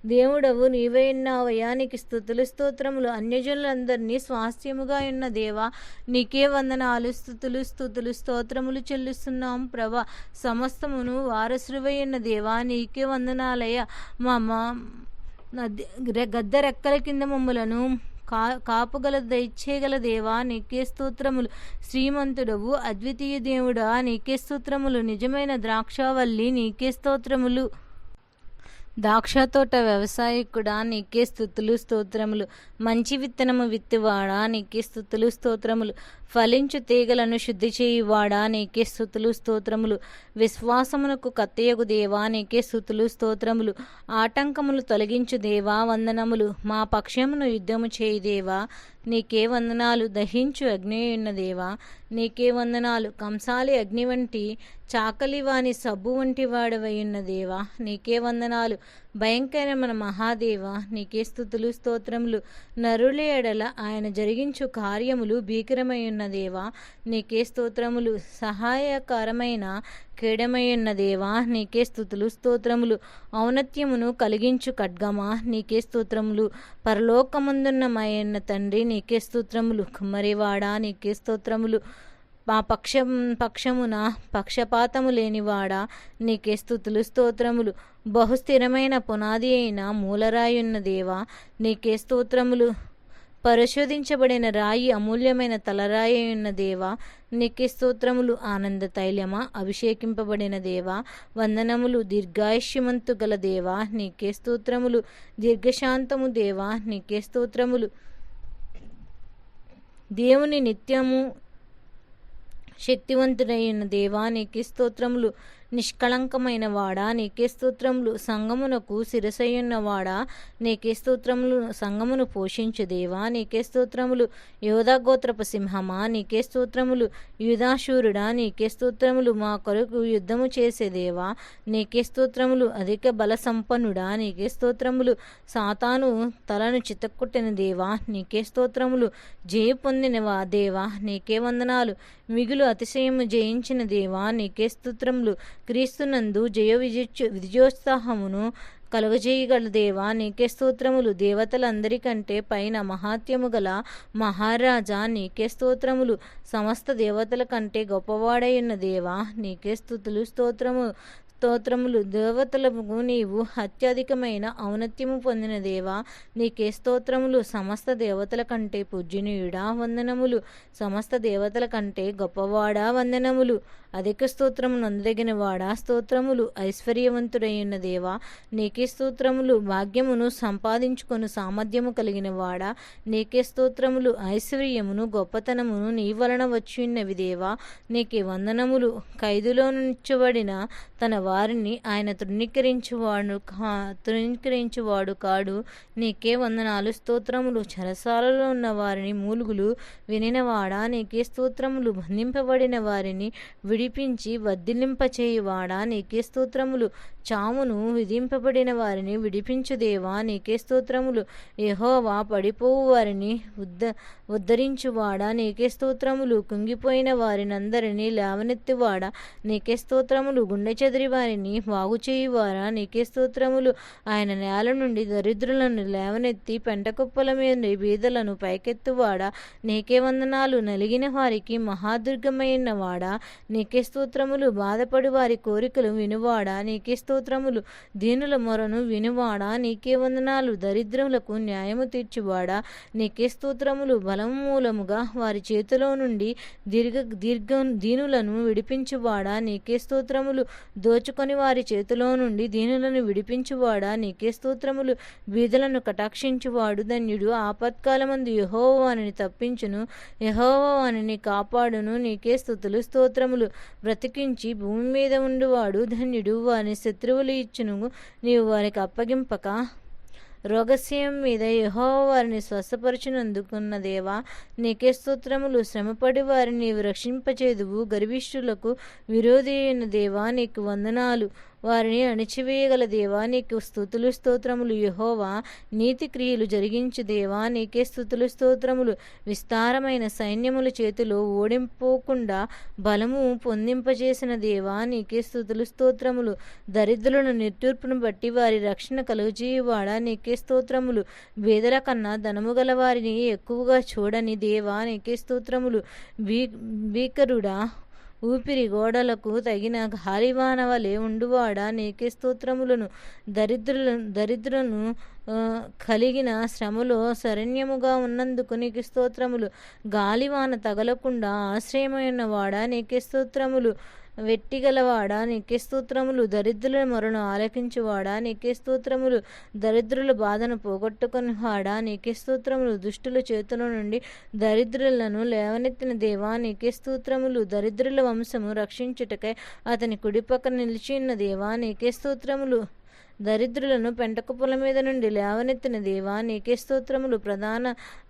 దేవుడవు నీవే ఉన్నావయ్యా, నీకు స్తుతులు స్తోత్రములు. అన్యజనులందరినీ స్వాస్థ్యముగా ఉన్న దేవా, నీకే వందనాలు. స్తుతులు స్తోత్రములు చెల్లిస్తున్నాం ప్రభా. సమస్తమును వారసుడివై ఉన్న దేవా, నీకే వందనాలయ్యా. గద్ద రెక్కల కింద మమ్మలను కాపుగల దయచేయగల దేవా, నీకే స్తోత్రములు. శ్రీమంతుడవు, అద్వితీయ దేవుడా, నీకే స్తోత్రములు. నిజమైన ద్రాక్షావల్లి, నీకే స్తోత్రములు. ద్రాక్ష తోట వ్యవసాయకుడా, నీకే స్తుతులు స్తోత్రములు. మంచి విత్తనము విత్తువాడా, నీకే స్తుతులు స్తోత్రములు. ఫలించు తీగలను శుద్ధి చేయువాడా, నీకే స్తుతులు స్తోత్రములు. విశ్వాసమునకు కత్తయగు దేవా, నీకే స్తుతులు స్తోత్రములు. ఆటంకములు తొలగించు దేవా, వందనములు. మా పక్షమును యుద్ధము చేయి దేవా, నీకే వందనాలు. దహించు అగ్ని ఉన్న దేవా, నీకే వందనాలు. కంసాలి అగ్ని వంటి చాకలివాని సబ్బు వంటి వాడవై ఉన్న దేవా, నీకే వందనాలు. భయంకరమైన మహాదేవ, నీకే స్తుతులు స్తోత్రములు. నరుల ఎడల ఆయన జరిగించు కార్యములు భీకరమై ఉన్న దేవా, నీకే స్తోత్రములు. సహాయకరమైన కేడమై ఉన్న దేవా, నీకే స్తుతులు స్తోత్రములు. ఔన్నత్యమును కలిగించు ఖడ్గమా, నీకే స్తోత్రములు. పరలోకమందున్న మాయన్న తండ్రి, నీకే స్తోత్రములు. కుమ్మరివాడా, నీకే స్తోత్రములు. మా పక్షమున పక్షపాతము లేనివాడా, నీకే స్తుతులు స్తోత్రములు. బహుస్థిరమైన పునాది అయిన మూలరాయున్న దేవా, నీకే స్తోత్రములు. పరిశోధించబడిన రాయి, అమూల్యమైన తలరాయి ఉన్న దేవా, నీకే స్తోత్రములు. ఆనంద తైలమా, అభిషేకింపబడిన దేవా, వందనములు. దీర్ఘాయుష్యమంతు గల దేవా, నీకే స్తోత్రములు. దీర్ఘశాంతము దేవా, నీకే స్తోత్రములు. దేవుని నిత్యము శక్తివంతుడైన దేవా, నీకే స్తోత్రములు. నిష్కళంకమైన వాడా, నీకే స్తోత్రములు. సంగమునకు శిరసయ్యున్న వాడా, నీకే స్తోత్రములు. సంగమును పోషించు దేవా, నీకే స్తోత్రములు. యోధా గోత్రపు సింహమా, నీకే స్తోత్రములు. యూదాశూరుడా, నీకే స్తోత్రములు. మా కొరకు యుద్ధము చేసే దేవా, నీకే స్తోత్రములు. అధిక బల సంపన్నుడా, నీకే స్తోత్రములు. సాతాను తలను చితక్కొట్టిన దేవా, నీకే స్తోత్రములు. జయ పొందిన దేవా, నీకే వందనాలు. మిగులు అతిశయము జయించిన దేవా, నీకే స్తోత్రములు. క్రీస్తునందు విజయోత్సాహమును కలుగజేయగల దేవా, నీకే స్తోత్రములు. దేవతలందరికంటే పైన మహాత్యము గల మహారాజా, నీకే స్తోత్రములు. సమస్త దేవతల కంటే గొప్పవాడై ఉన్న దేవా, నీకే స్తుతులు స్తోత్రములు. దేవతలకు నీవు అత్యధికమైన ఔన్నత్యము పొందిన దేవా, నీకే స్తోత్రములు. సమస్త దేవతల కంటే పూజ్యనీయుడా, వందనములు. సమస్త దేవతల కంటే గొప్పవాడా, వందనములు. అధిక స్తోత్రము నొందదగిన వాడా, స్తోత్రములు. ఐశ్వర్యవంతుడైన దేవా, నీకే స్తోత్రములు. భాగ్యమును సంపాదించుకొని సామర్థ్యము కలిగిన వాడా, నీకే స్తోత్రములు. ఐశ్వర్యమును గొప్పతనమును నీ వలన వచ్చినవి దేవా, నీకే వందనములు. ఖైదులో నుంచబడిన తన వారిని ఆయన తృణీకరించువాడు కాడు, నీకే వందనాలు. స్తోత్రములు. చెరసాలలో ఉన్న వారిని మూలుగులు వినినవాడా, నీకే స్తోత్రములు. బంధింపబడిన వారిని విడిపించి వర్ధిల్లింపచేయువాడా నీకే స్తోత్రములు. చావును విధింపబడిన వారిని విడిపించు దేవా నీకే స్తోత్రములు. యెహోవా పడిపోవు వారిని ఉద్ధరించువాడా నీకే స్తోత్రములు. కుంగిపోయిన వారినందరినీ లేవనెత్తువాడా నీకే స్తోత్రములు. గుండె చెదిరి వారిని బాగుచేయువారా నీకే స్తోత్రములు. ఆయన నేల నుండి దరిద్రులను లేవనెత్తి పెంటకుప్పల మీద బీదలను పైకెత్తువాడా నీకే వందనాలు. నలిగిన వారికి మహాదుర్గమైన వాడా నీకే స్తోత్రములు. బాధపడి వారి కోరికలు వినువాడా నీకే స్తోత్రములు. దీనుల మొరను వినువాడా నీకే వందనాలు. దరిద్రులకు న్యాయము తీర్చువాడా నీకే స్తోత్రములు. బలము మూలముగా వారి చేతిలో నుండి దీనులను విడిపించువాడా నీకే స్తోత్రములు. దోచుకొని వారి చేతిలో నుండి దీనులను విడిపించువాడా నీకే స్తోత్రములు. బీదలను కటాక్షించువాడు ధన్యుడు. ఆపత్కాలమందు యెహోవా వానిని తప్పించును. యెహోవా వానిని కాపాడును. నీకే స్తుతులు స్తోత్రములు. బ్రతికించి భూమి మీద ఉండువాడు ధన్యుడు. వాని శత్రువులు ఇచ్చును నీవు వారికి అప్పగింపక. రోగశయం మీద యెహోవా వారిని స్వస్థపరచునందుకున్న దేవా నీకే స్తోత్రములు. శ్రమపడి వారిని నీవు రక్షింపచేదువు. గర్విష్ఠులకు విరోధి అయిన దేవా నీకు వందనాలు. వారిని అణిచివేయగల దేవా నీకు స్తుతులు స్తోత్రములు. యెహోవా నీతి క్రియలు జరిగించు దేవా నీకే స్తుతులు స్తోత్రములు. విస్తారమైన సైన్యముల చేతిలో ఓడింపోకుండా బలము పొందింపజేసిన దేవా నీకే స్తుతులు స్తోత్రములు. దరిద్రులను నిట్టూర్పును బట్టి వారి రక్షణ కలుగజేయువాడా నీకే స్తోత్రములు. బీదల కన్నా ధనము గల వారిని ఎక్కువగా చూడని దేవా నీకే స్తోత్రములు. భీకరుడా ఊపిరి గోడలకు తగిన గాలివాన వలె ఉండువాడా నీకే స్తోత్రములను. దరిద్రులను కలిగిన శ్రమలో శరణ్యముగా ఉన్నందుకు నీకు స్తోత్రములు. గాలివాన తగలకుండా ఆశ్రయమైన వాడా నీకే స్తోత్రములు. వెట్టిగలవాడా నీకే స్తోత్రములు. దరిద్రుల మొరను ఆలకించువాడా నీకే స్తోత్రములు. దరిద్రుల బాధను పోగొట్టుకుని వాడా నీకే స్తోత్రములు. దుష్టుల చేతుల నుండి దరిద్రులను లేవనెత్తిన దేవా నీకే స్తోత్రములు. దరిద్రుల వంశము రక్షించుటకై అతని కుడిపక్క నిలిచిన్న దేవా నీకే స్తోత్రములు. దరిద్రులను పెంటకుప్పల మీద నుండి లేవనెత్తిన దేవా నీకే స్తోత్రములు.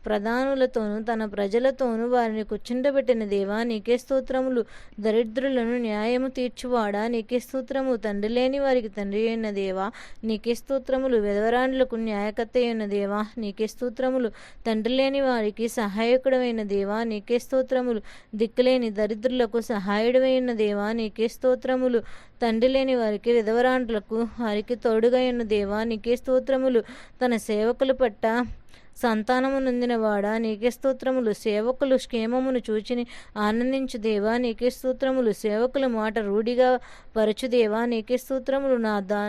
ప్రధానులతోనూ తన ప్రజలతోనూ వారిని కూర్చుండబెట్టిన దేవా నీకే స్తోత్రములు. దరిద్రులను న్యాయము తీర్చువాడా నీకే స్తోత్రము. తండ్రి లేని వారికి తండ్రి అయిన దేవా నీకే స్తోత్రములు. విధవరాండ్లకు న్యాయకర్త అయిన దేవా నీకే స్తోత్రములు. తండ్రి లేని వారికి సహాయకుడమైన దేవా నీకే స్తోత్రములు. దిక్కులేని దరిద్రులకు సహాయుడమైన దేవా నీకే స్తోత్రములు. తండ్రి లేని వారికి విధవరాండ్లకు వారికి తోడుగా ఉన్న దేవా నీకే స్తోత్రములు. తన సేవకుల పట్ల సంతానము నొందినవాడా నీకే స్తోత్రములు. సేవకులు క్షేమమును చూచిని ఆనందించు దేవా నీకే స్తోత్రములు. సేవకుల మాట రూఢిగా పరచు దేవా నీకే స్తోత్రములు.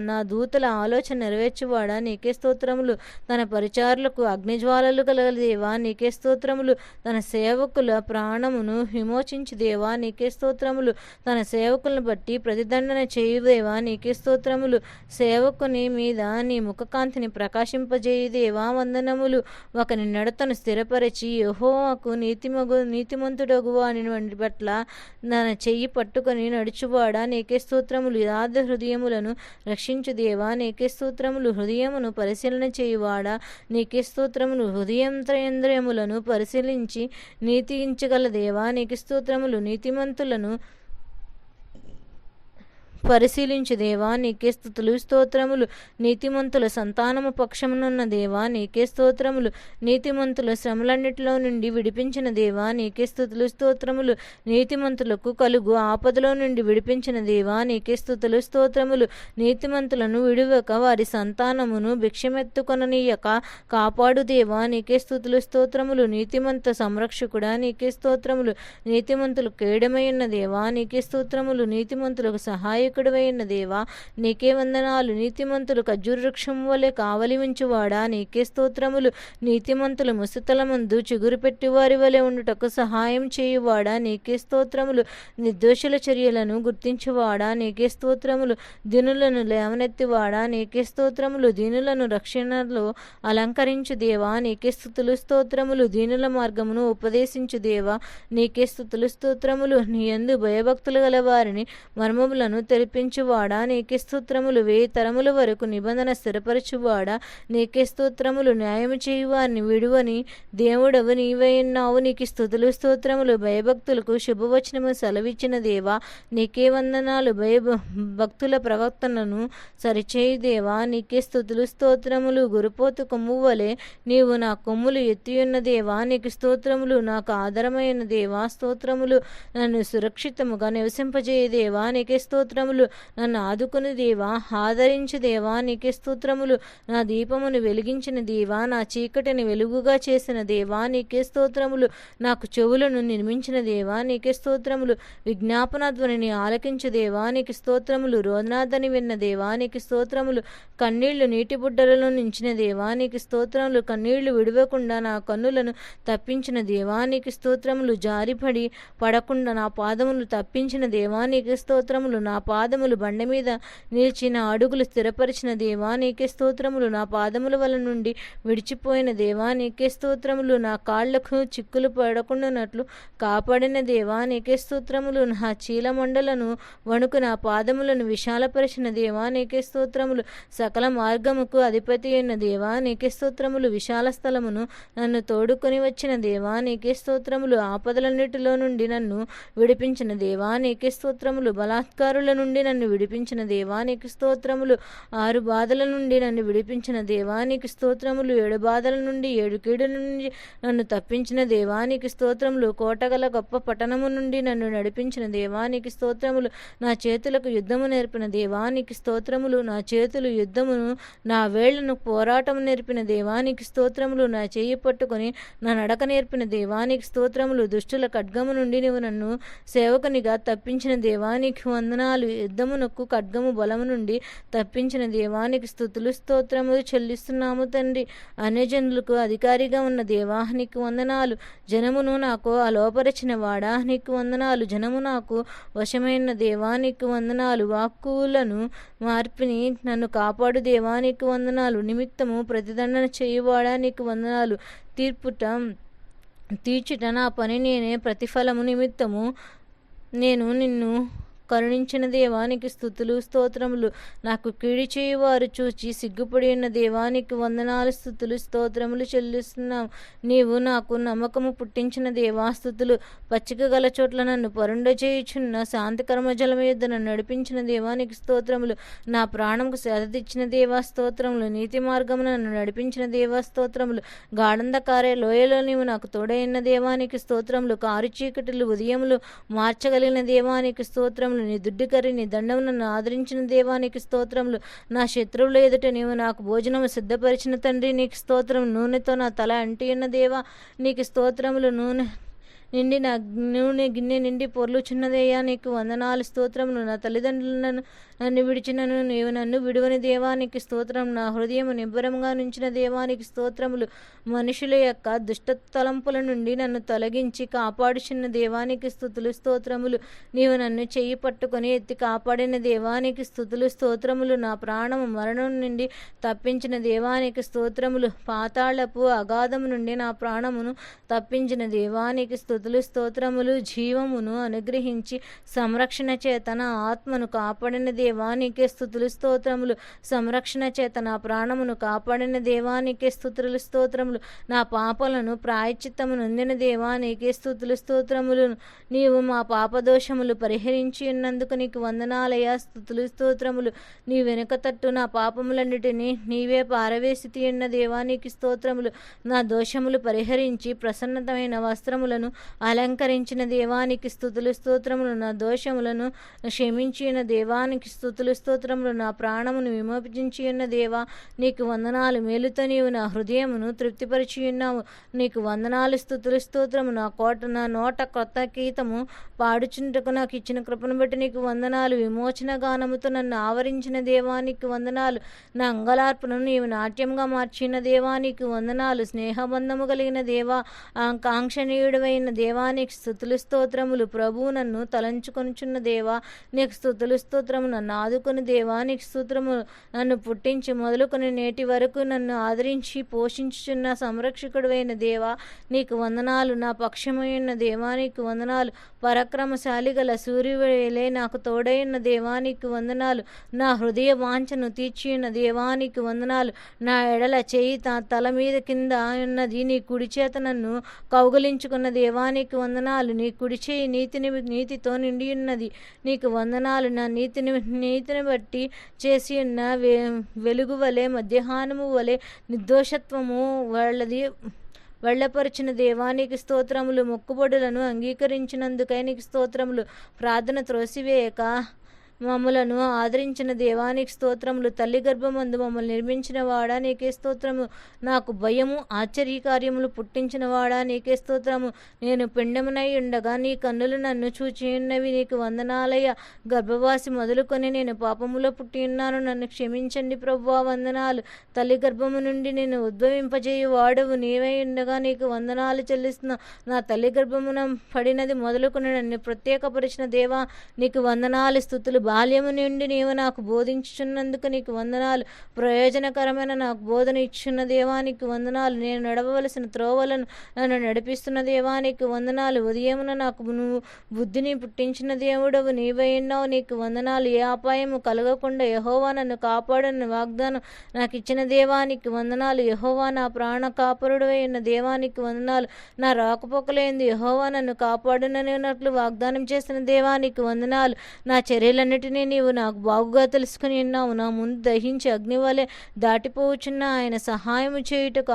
నా దూతల ఆలోచన నెరవేర్చువాడా నీకే స్తోత్రములు. తన పరిచారులకు అగ్నిజ్వాలలు కలగ దేవా నీకే స్తోత్రములు. తన సేవకుల ప్రాణమును విమోచించు దేవా నీకే స్తోత్రములు. తన సేవకులను బట్టి ప్రతిదండన చేయు దేవా నీకే స్తోత్రములు. సేవకుని మీద నీ ముఖకాంతిని ప్రకాశింపజేయు దేవా వందనములు. ఒకని నడతను స్థిరపరిచి యెహోవాకు నీతిమంతుడగు వాని పట్ల తన చెయ్యి పట్టుకొని నడుచువాడా నీకే స్తోత్రములు. యథార్థ హృదయములను రక్షించు దేవా నీకే స్తోత్రములు. హృదయమును పరిశీలన చేయువాడా నీకే స్తోత్రములు. హృదయంత్రయంద్రియములను పరిశీలించి నీతించగల దేవా నీకే స్తోత్రములు. నీతిమంతులను పరిశీలించు దేవా నీకే స్తుతులు స్తోత్రములు. నీతిమంతుల సంతానము పక్షమునున్న దేవా నీకే స్తోత్రములు. నీతిమంతుల శ్రమలన్నిటిలో నుండి విడిపించిన దేవా నీకే స్తుతులు స్తోత్రములు. నీతిమంతులకు కలుగు ఆపదలో నుండి విడిపించిన దేవా నీకే స్తుతులు స్తోత్రములు. నీతిమంతులను విడువక వారి సంతానమును భిక్షమెత్తుకొననీయక కాపాడు దేవా నీకే స్తుతులు స్తోత్రములు. నీతిమంత సంరక్షకుడా నీకే స్తోత్రములు. నీతిమంతులు కేడమైన దేవా నీకే స్తోత్రములు. నీతిమంతులకు సహాయ నాయకుడవైన దేవా నీకే వందనాలు. నీతిమంతులు ఖర్జూర వృక్షం వలె కావలి ఉంచువాడా నీకే స్తోత్రములు. నీతిమంతులు ముసతల ముందు చిగురు పెట్టి వారి వలె ఉండుటకు సహాయం చేయువాడా నీకే స్తోత్రములు. నిర్దోషుల చర్యలను గుర్తించువాడా నీకే స్తోత్రములు. దీనులను లేవనెత్తివాడా నీకే స్తోత్రములు. దీనులను రక్షణలో అలంకరించు దేవా నీకే స్తుతులు స్తోత్రములు. దీనుల మార్గమును ఉపదేశించు దేవా నీకే స్తుతులు స్తోత్రములు. నీ యందు భయభక్తులు గల వారిని మర్మములను కల్పించువాడా నీకే స్తోత్రములు. 1000 తరముల వరకు నిబంధన స్థిరపరచువాడా నీకే స్తోత్రములు. న్యాయము చేయువారిని విడువని దేవుడవు నీవైనావు. నీకు స్తుతులు స్తోత్రములు. భయభక్తులకు శుభవచనము సెలవిచ్చిన దేవా నీకే వందనాలు. భక్తుల ప్రవర్తనను సరిచేయి దేవా నీకే స్తుతులు స్తోత్రములు. గురుపోతు కొమ్ము వలె నీవు నా కొమ్ములు ఎత్తియున్న దేవా నీకు స్తోత్రములు. నాకు ఆధారమైన దేవా స్తోత్రములు. నన్ను సురక్షితముగా నివసింపజేయ దేవా నీకే స్తోత్రములు. నన్ను ఆదుకుని దేవా ఆదరించు దేవా నీకే స్తోత్రములు. నా దీపమును వెలిగించిన దేవా నా చీకటిని వెలుగుగా చేసిన దేవా నీకే స్తోత్రములు. నాకు చెవులను నిర్మించిన దేవా నీకే స్తోత్రములు. విజ్ఞాపన ధ్వనిని ఆలకించు దేవా నీకు స్తోత్రములు. రోదనాదని విన్న దేవా నీకు స్తోత్రములు. కన్నీళ్లు నీటి బుడ్డలలో నించిన దేవా నీకు స్తోత్రములు. కన్నీళ్లు విడవకుండా నా కన్నులను తప్పించిన దేవా నీకు స్తోత్రములు. జారిపడి పడకుండా నా పాదములు తప్పించిన దేవా నీకు స్తోత్రములు. నా పాదములు బండ మీద నిలిచిన అడుగులు స్థిరపరిచిన దేవా నీకే స్తోత్రములు. నా పాదముల వల్ల నుండి విడిచిపోయిన దేవా నీకే స్తోత్రములు. నా కాళ్లకు చిక్కులు పడకుండానట్లు కాపాడిన దేవా నీకే స్తోత్రములు. నా చీలమండలను వణుకు నా పాదములను విశాలపరిచిన దేవా నీకే స్తోత్రములు. సకల మార్గముకు అధిపతి అయిన దేవా నీకే స్తోత్రములు. విశాల స్థలమును నన్ను తోడుకొని వచ్చిన దేవా నీకే స్తోత్రములు. ఆపదలన్నిటిలో నుండి నన్ను విడిపించిన దేవా నీకే స్తోత్రములు. బలాత్కారుల నుండి నన్ను విడిపించిన దేవా నీకు స్తోత్రములు. 6 బాధల నుండి నన్ను విడిపించిన దేవా నీకు స్తోత్రములు. 7 బాధల నుండి 7 కీడుల నుండి నన్ను తప్పించిన దేవా నీకు స్తోత్రములు. కోటగల గొప్ప పట్టణము నుండి నన్ను నడిపించిన దేవా నీకు స్తోత్రములు. నా చేతులకు యుద్ధము నేర్పిన దేవా నీకు స్తోత్రములు. నా చేతులు యుద్ధమును నా వేళ్లను పోరాటము నేర్పిన దేవా నీకు స్తోత్రములు. నా చెయ్యి పట్టుకొని నా నడక నేర్పిన దేవా నీకు స్తోత్రములు. దుష్టుల ఖడ్గము నుండి నీవు నన్ను సేవకునిగా తప్పించిన దేవా నీకు వందనాలు. యుద్ధమునకు ఖడ్గము బలము నుండి తప్పించిన దేవా నీకు స్తుతులు స్తోత్రములు చెల్లిస్తున్నాము తండ్రి. అన్యజనులకు అధికారిగా ఉన్న దేవా నీకు వందనాలు. జనమును నాకు అలోపరిచిన వాడా నీకు వందనాలు. జనము నాకు వశమైన దేవా నీకు వందనాలు. వాక్కులను మార్పిని నన్ను కాపాడు దేవా నీకు వందనాలు. నిమిత్తము ప్రతిదండన చేయువాడా నీకు వందనాలు. తీర్చుట నా పని నేనే. ప్రతిఫలము నిమిత్తము నేను నిన్ను కరుణించిన దేవానికి స్తుతులు స్తోత్రములు. నాకు కీడి చేయువారు చూచి సిగ్గుపడి ఉన్న దేవానికి వందనాలు స్తుతులు స్తోత్రములు చెల్లిస్తున్నాం. నీవు నాకు నమ్మకము పుట్టించిన దేవా స్తుతులు. పచ్చిక గల చోట్ల నన్ను పరుండ చేయుచున్న శాంతికర్మ జలము యొద్ద నన్ను నడిపించిన దేవానికి స్తోత్రములు. నా ప్రాణముకు సేదతిచ్చిన దేవా స్తోత్రములు. నీతి మార్గమున నన్ను నడిపించిన దేవా స్తోత్రములు. గాఢంధకారే లోయలో నీవు నాకు తోడైన దేవానికి స్తోత్రములు. కారు చీకటిలు ఉదయములు మార్చగలిగిన దేవానికి స్తోత్రములు. నీ దుడ్డికరి నీ దండము నన్ను ఆదరించిన దేవానికి స్తోత్రములు. నా శత్రువుల ఎదుట నీవు నాకు భోజనము సిద్ధపరిచిన తండ్రి నీకు స్తోత్రం. నూనెతో నా తల అంటియున్న దేవా నీకు స్తోత్రములు. నూనె గిన్నె నిండి పొర్లుచున్నదయ్యా నీకు వందనాలు స్తోత్రములు. నా తల్లిదండ్రులను నన్ను విడిచినను నీవు నన్ను విడువని దేవానికి స్తోత్రం. నా హృదయము నిబ్బరంగా నుంచిన దేవానికి స్తోత్రములు. మనుషుల యొక్క దుష్ట తలంపుల నుండి నన్ను తొలగించి కాపాడుచున్న దేవానికి స్తుతులు స్తోత్రములు. నీవు నన్ను చెయ్యి పట్టుకొని ఎత్తి కాపాడిన దేవానికి స్తుతులు స్తోత్రములు. నా ప్రాణము మరణం నుండి తప్పించిన దేవానికి స్తోత్రములు. పాతాళపు అగాధము నుండి నా ప్రాణమును తప్పించిన దేవానికి స్తుతులు స్తోత్రములు. జీవమును అనుగ్రహించి సంరక్షణ చేత నా ఆత్మను కాపాడిన దేవానికే స్తుతులు స్తోత్రములు. సంరక్షణ చేత నా ప్రాణమును కాపాడిన దేవానికే స్తుతులు స్తోత్రములు. నా పాపలను ప్రాయశ్చిత్తము నొందిన దేవానికే స్తుతులు స్తోత్రములు. నీవు మా పాపదోషములు పరిహరించి ఉన్నందుకు నీకు వందనాలయ స్తుతులు స్తోత్రములు. నీ వెనుక తట్టు నా పాపములన్నిటినీ నీవే పారవేసి ఉన్న దేవానికి స్తోత్రములు. నా దోషములు పరిహరించి ప్రసన్నతమైన వస్త్రములను అలంకరించిన దేవానికి స్తుతులు స్తోత్రములు. నా దోషములను క్షమించిన దేవానికి స్తుతులు స్తోత్రములు. నా ప్రాణమును విమోచించి ఉన్న దేవా నీకు వందనాలు. మేలుతో నీవు నా హృదయమును తృప్తిపరిచి ఉన్నావు. నీకు వందనాలు స్తుతులు స్తోత్రము. నా నోట కొత్త గీతము పాడుచుంటకు నాకు ఇచ్చిన కృపను బట్టి నీకు వందనాలు. విమోచన గానముతో నన్ను ఆవరించిన దేవానికి వందనాలు. నా అంగలార్పును నీవు నాట్యంగా మార్చిన దేవానికి వందనాలు. స్నేహబంధము కలిగిన దేవా, కాంక్షణీయుడైన దేవా నీకు స్తుతులు స్తోత్రములు. ప్రభువు నన్ను తలంచుకొనుచున్న దేవా నీకు స్తుతులు స్తోత్రము. నన్ను ఆదుకొని దేవా నీకు స్తోత్రములు. నన్ను పుట్టించి మొదలుకొని నేటి వరకు నన్ను ఆదరించి పోషించుచున్న సంరక్షకుడైన దేవా నీకు వందనాలు. నా పక్షమైన దేవా నీకు వందనాలు. పరాక్రమశాలి గల సూర్యువేలే నాకు తోడైన దేవా నీకు వందనాలు. నా హృదయ వాంఛను తీర్చియున్న దేవా నీకు వందనాలు. నా ఎడల చేయి తల మీద కింద ఉన్నది. నీ కుడి చేత నన్ను కౌగలించుకున్న దేవా నీకు వందనాలు. నీ కుడి చేయి నీతితో నిండి ఉన్నది. నీకు వందనాలు. నా నీతిని బట్టి చేసి ఉన్న వెలుగు వలె మధ్యాహ్నము వలె నిర్దోషత్వము వెళ్ళపరిచిన దేవానికి స్తోత్రములు. మొక్కుబడులను అంగీకరించినందుకై నీకు స్తోత్రములు. ప్రార్థన త్రోసివేయక మమ్మలను ఆదరించిన దేవానికి స్తోత్రములు. తల్లి గర్భమందు మమ్మల్ని నిర్మించిన వాడా నీకే స్తోత్రము. నాకు భయము ఆశ్చర్యకార్యములు పుట్టించిన వాడా నీకే స్తోత్రము. నేను పిండమునై ఉండగా నీ కన్నులు నన్ను చూచియున్నవి. నీకు వందనాలయ. గర్భవాసి మొదలుకొని నేను పాపములో పుట్టి ఉన్నాను. నన్ను క్షమించండి ప్రభువా, వందనాలు. తల్లి గర్భము నుండి నేను ఉద్భవింపజేయు వాడవు నీవై ఉండగా నీకు వందనాలు చెల్లిస్తున్నా. నా తల్లి గర్భమున పడినది మొదలుకొని నన్ను ప్రత్యేకపరిచిన దేవా నీకు వందనాలు, స్తుతులు. బాల్యము నుండి నీవు నాకు బోధించుచున్నందుకు నీకు వందనాలు. ప్రయోజనకరమైన నాకు బోధన ఇచ్చున్న దేవానికి వందనాలు. నేను నడవవలసిన త్రోవలను నన్ను నడిపిస్తున్న దేవానికి వందనాలు. ఉదయమున నాకు నువ్వు బుద్ధిని పుట్టించిన దేవుడవు నీవై ఉన్నావు. నీకు వందనాలు. ఏ అపాయము కలగకుండా యెహోవా నన్ను కాపాడని వాగ్దానం నాకు ఇచ్చిన దేవానికి వందనాలు. యెహోవా నా ప్రాణ కాపరుడై ఉన్న దేవానికి వందనాలు. నా రాకపోకలేంది యెహోవా నన్ను కాపాడునన్నట్లు వాగ్దానం చేసిన దేవానికి వందనాలు. నా చర్యలన్నిటినీ నీవు నాకు బాగుగా తెలుసుకుని ఉన్నావు. నా ముందు దహించి అగ్నివలె దాటిపోవచ్చున్న ఆయన సహాయము చేయుటకు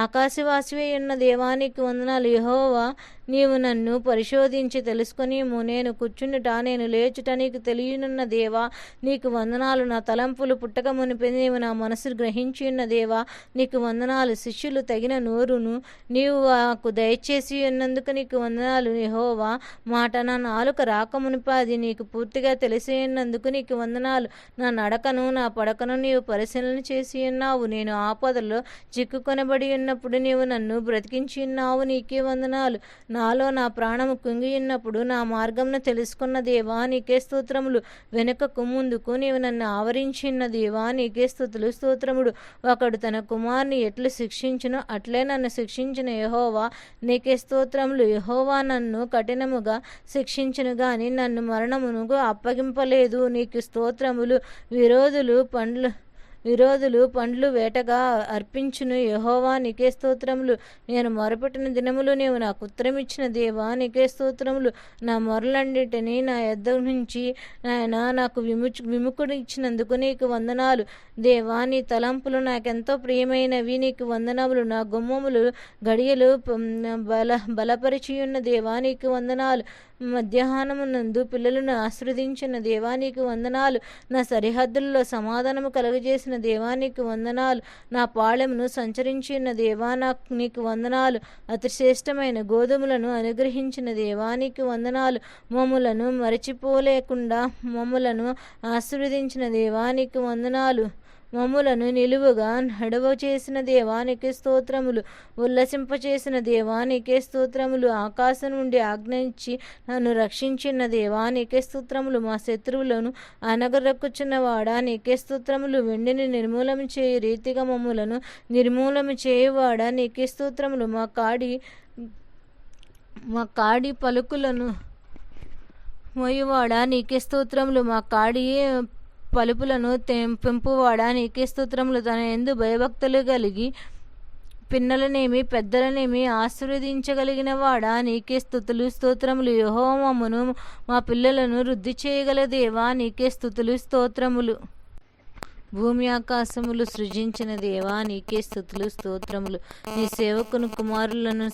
ఆకాశవాసివై ఉన్న దేవానికి వందనాలు. యెహోవా నీవు నన్ను పరిశోధించి తెలుసుకొని నేను కూర్చుండుట నేను లేచుట నీకు తెలియనున్న దేవా నీకు వందనాలు. నా తలంపులు పుట్టక మునిపి నీవు నా మనసు గ్రహించి ఉన్న దేవా నీకు వందనాలు. శిష్యులు తగిన నోరును నీవు నాకు దయచేసి ఉన్నందుకు నీకు వందనాలు. యెహోవా మాట నా నాలుక రాక మునిపి అది నీకు పూర్తిగా తెలిసి ఉన్నందుకు నీకు వందనాలు. నా నడకను నా పడకను నీవు పరిశీలన చేసి ఉన్నావు. నేను ఆపదలో చిక్కుకొనబడి ఉన్నప్పుడు నీవు నన్ను బ్రతికించి ఉన్నావు. నీకే వందనాలు. నాలో నా ప్రాణము కుంగి ఉన్నప్పుడు నా మార్గంను తెలుసుకున్న దేవా నీకే స్తోత్రములు. వెనుకకు ముందుకు నీవు నన్ను ఆవరించిన దేవా నీకే స్తుతులు స్తోత్రముడు. ఒకడు తన కుమారుని ఎట్లు శిక్షించునో అట్లే నన్ను శిక్షించిన యెహోవా నీకే స్తోత్రములు. యెహోవా నన్ను కఠినముగా శిక్షించును గాని నన్ను మరణమునకు అప్పగింపలేదు. నీకు స్తోత్రములు. విరోధులు పండ్లు వేటగా అర్పించును. యెహోవా నీకే స్తోత్రములు. నేను మొరపెట్టిన దినములు నీవు నాకు ఉత్తరమిచ్చిన దేవా నీకే స్తోత్రములు. నా మొరలన్నిటినీ నా యొద్ద నుంచి నాకు విముఖుడిచ్చినందుకు నీకు వందనాలు. దేవా నీ తలంపులు నాకెంతో ప్రియమైనవి. నీకు వందనములు. నా గుమ్మములు గడియలు బలపరిచియున్న దేవా నీకు వందనాలు. మధ్యాహ్నమునందు పిల్లలను ఆశీర్వదించిన దేవానికి వందనాలు. నా సరిహద్దుల్లో సమాధానము కలుగజేసిన దేవానికి వందనాలు. నా పాళెమును సంచరించిన దేవా నీకు వందనాలు. అతి శ్రేష్టమైన గోధుమలను అనుగ్రహించిన దేవానికి వందనాలు. మమ్ములను మరచిపోలేకుండా మమ్ములను ఆశీర్వదించిన దేవానికి వందనాలు. మమ్ములను నిలువుగా నడవ చేసిన దేవానికి స్తోత్రములు. ఉల్లసింపచేసిన దేవానికే స్తోత్రములు. ఆకాశం నుండి ఆజ్ఞయించి నన్ను రక్షించిన దేవానికే స్తోత్రములు. మా శత్రువులను అనగరొక్కుచున్న వాడా నీకే స్తోత్రములు. వెండిని నిర్మూలన చేయు రీతిగా మమ్ములను నిర్మూలన చేయువాడా నీకే స్తోత్రములు. మా కాడి పలుకులను మోయువాడా నీకే స్తోత్రములు. మా కాడి పలుపులను పెంపువాడా నీకే స్తోత్రములు. తన యందు భయభక్తులు కలిగి పిన్నలనేమి పెద్దలనేమి ఆశీర్వదించగలిగిన వాడా నీకే స్తుతులు స్తోత్రములు. యెహోవా మమ్మును మా పిల్లలను వృద్ధి చేయగల దేవా నీకే స్తుతులు స్తోత్రములు. భూమి ఆకాశములు సృజించిన దేవా నీకే స్తుతులు స్తోత్రములు. నీ సేవకును కుమారులను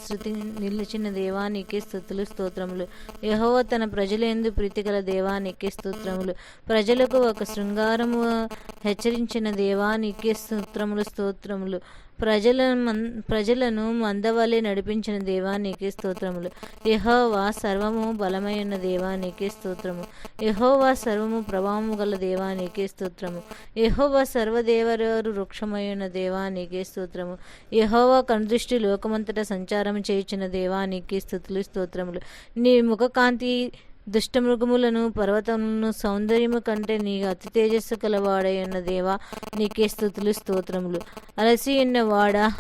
నిలిచిన దేవా నీకే స్తుతులు స్తోత్రములు. యెహోవా తన ప్రజలందు ప్రీతిగల దేవా నీకే స్తోత్రములు. ప్రజలకు ఒక శృంగారము హెచ్చరించిన దేవా నీకే స్తోత్రములు స్తోత్రములు. ప్రజలను మందవలె నడిపించిన దేవా నీకే స్తోత్రములు. యెహోవా సర్వము బలమైన దేవా నీకే స్తోత్రము. యెహోవా సర్వము ప్రభావము గల దేవా నీకే స్తోత్రము. యెహోవా సర్వదేవరు వృక్షమైన దేవా నీకే స్తోత్రము. యెహోవా కనుదృష్టి లోకమంతటా సంచారం చేయుచున్న దేవా నీకే స్తుతులు స్తోత్రములు. నీ ముఖకాంతి దుష్టమృగములను పర్వతములను సౌందర్యము కంటే నీ అతి తేజస్సు కలవాడైన దేవా నీకే స్తుతులు స్తోత్రములు. అలసి ఉన్న వాడా,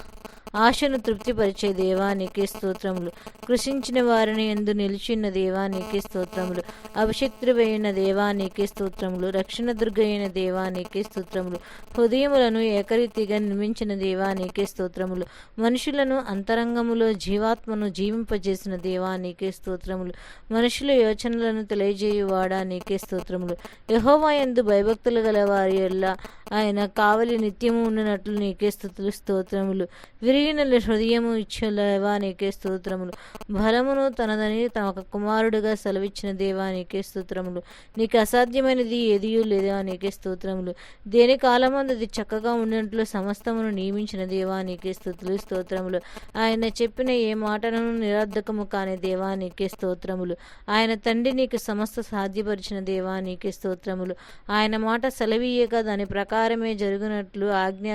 ఆశను తృప్తిపరిచే దేవా నీకే స్తోత్రములు. కృషించిన వారిని ఎందు నిలిచిన దేవా నీకే స్తోత్రములు. అభిషక్తుడైన దేవా నీకే స్తోత్రములు. రక్షణ దుర్గైన దేవా నీకే స్తోత్రములు. హృదయములను ఏకరీతిగా నిర్మించిన దేవా నీకే స్తోత్రములు. మనుషులను అంతరంగములో జీవాత్మను జీవింపజేసిన దేవా నీకే స్తోత్రములు. మనుషుల యోచనలను తెలియజేయువాడా నీకే స్తోత్రములు. యెహోవా యందు భయభక్తులు గల వారి యొల్ల ఆయన కావలి నిత్యము ఉన్నట్లు నీకే స్తుతులు స్తోత్రములు. విరిగిన హృదయము ఇచ్చేలేవా నీకే స్తోత్రములు. బలమును తనదని తమ కుమారుడుగా సెలవిచ్చిన దేవా నీకే స్తోత్రములు. నీకు అసాధ్యమైనది ఏదియూ లేదా నీకే స్తోత్రములు. దేని కాలమందు అది చక్కగా ఉన్నట్లు సమస్తమును నియమించిన దేవా నీకే స్తుతులు స్తోత్రములు. ఆయన చెప్పిన ఏ మాటను నిరర్ధకము కాని దేవా నీకే స్తోత్రములు. ఆయన తండ్రి నీకు సమస్త సాధ్యపరిచిన దేవా నీకే స్తోత్రములు. ఆయన మాట సెలవీయక దాని ప్రకారమే జరుగునట్లు ఆజ్ఞ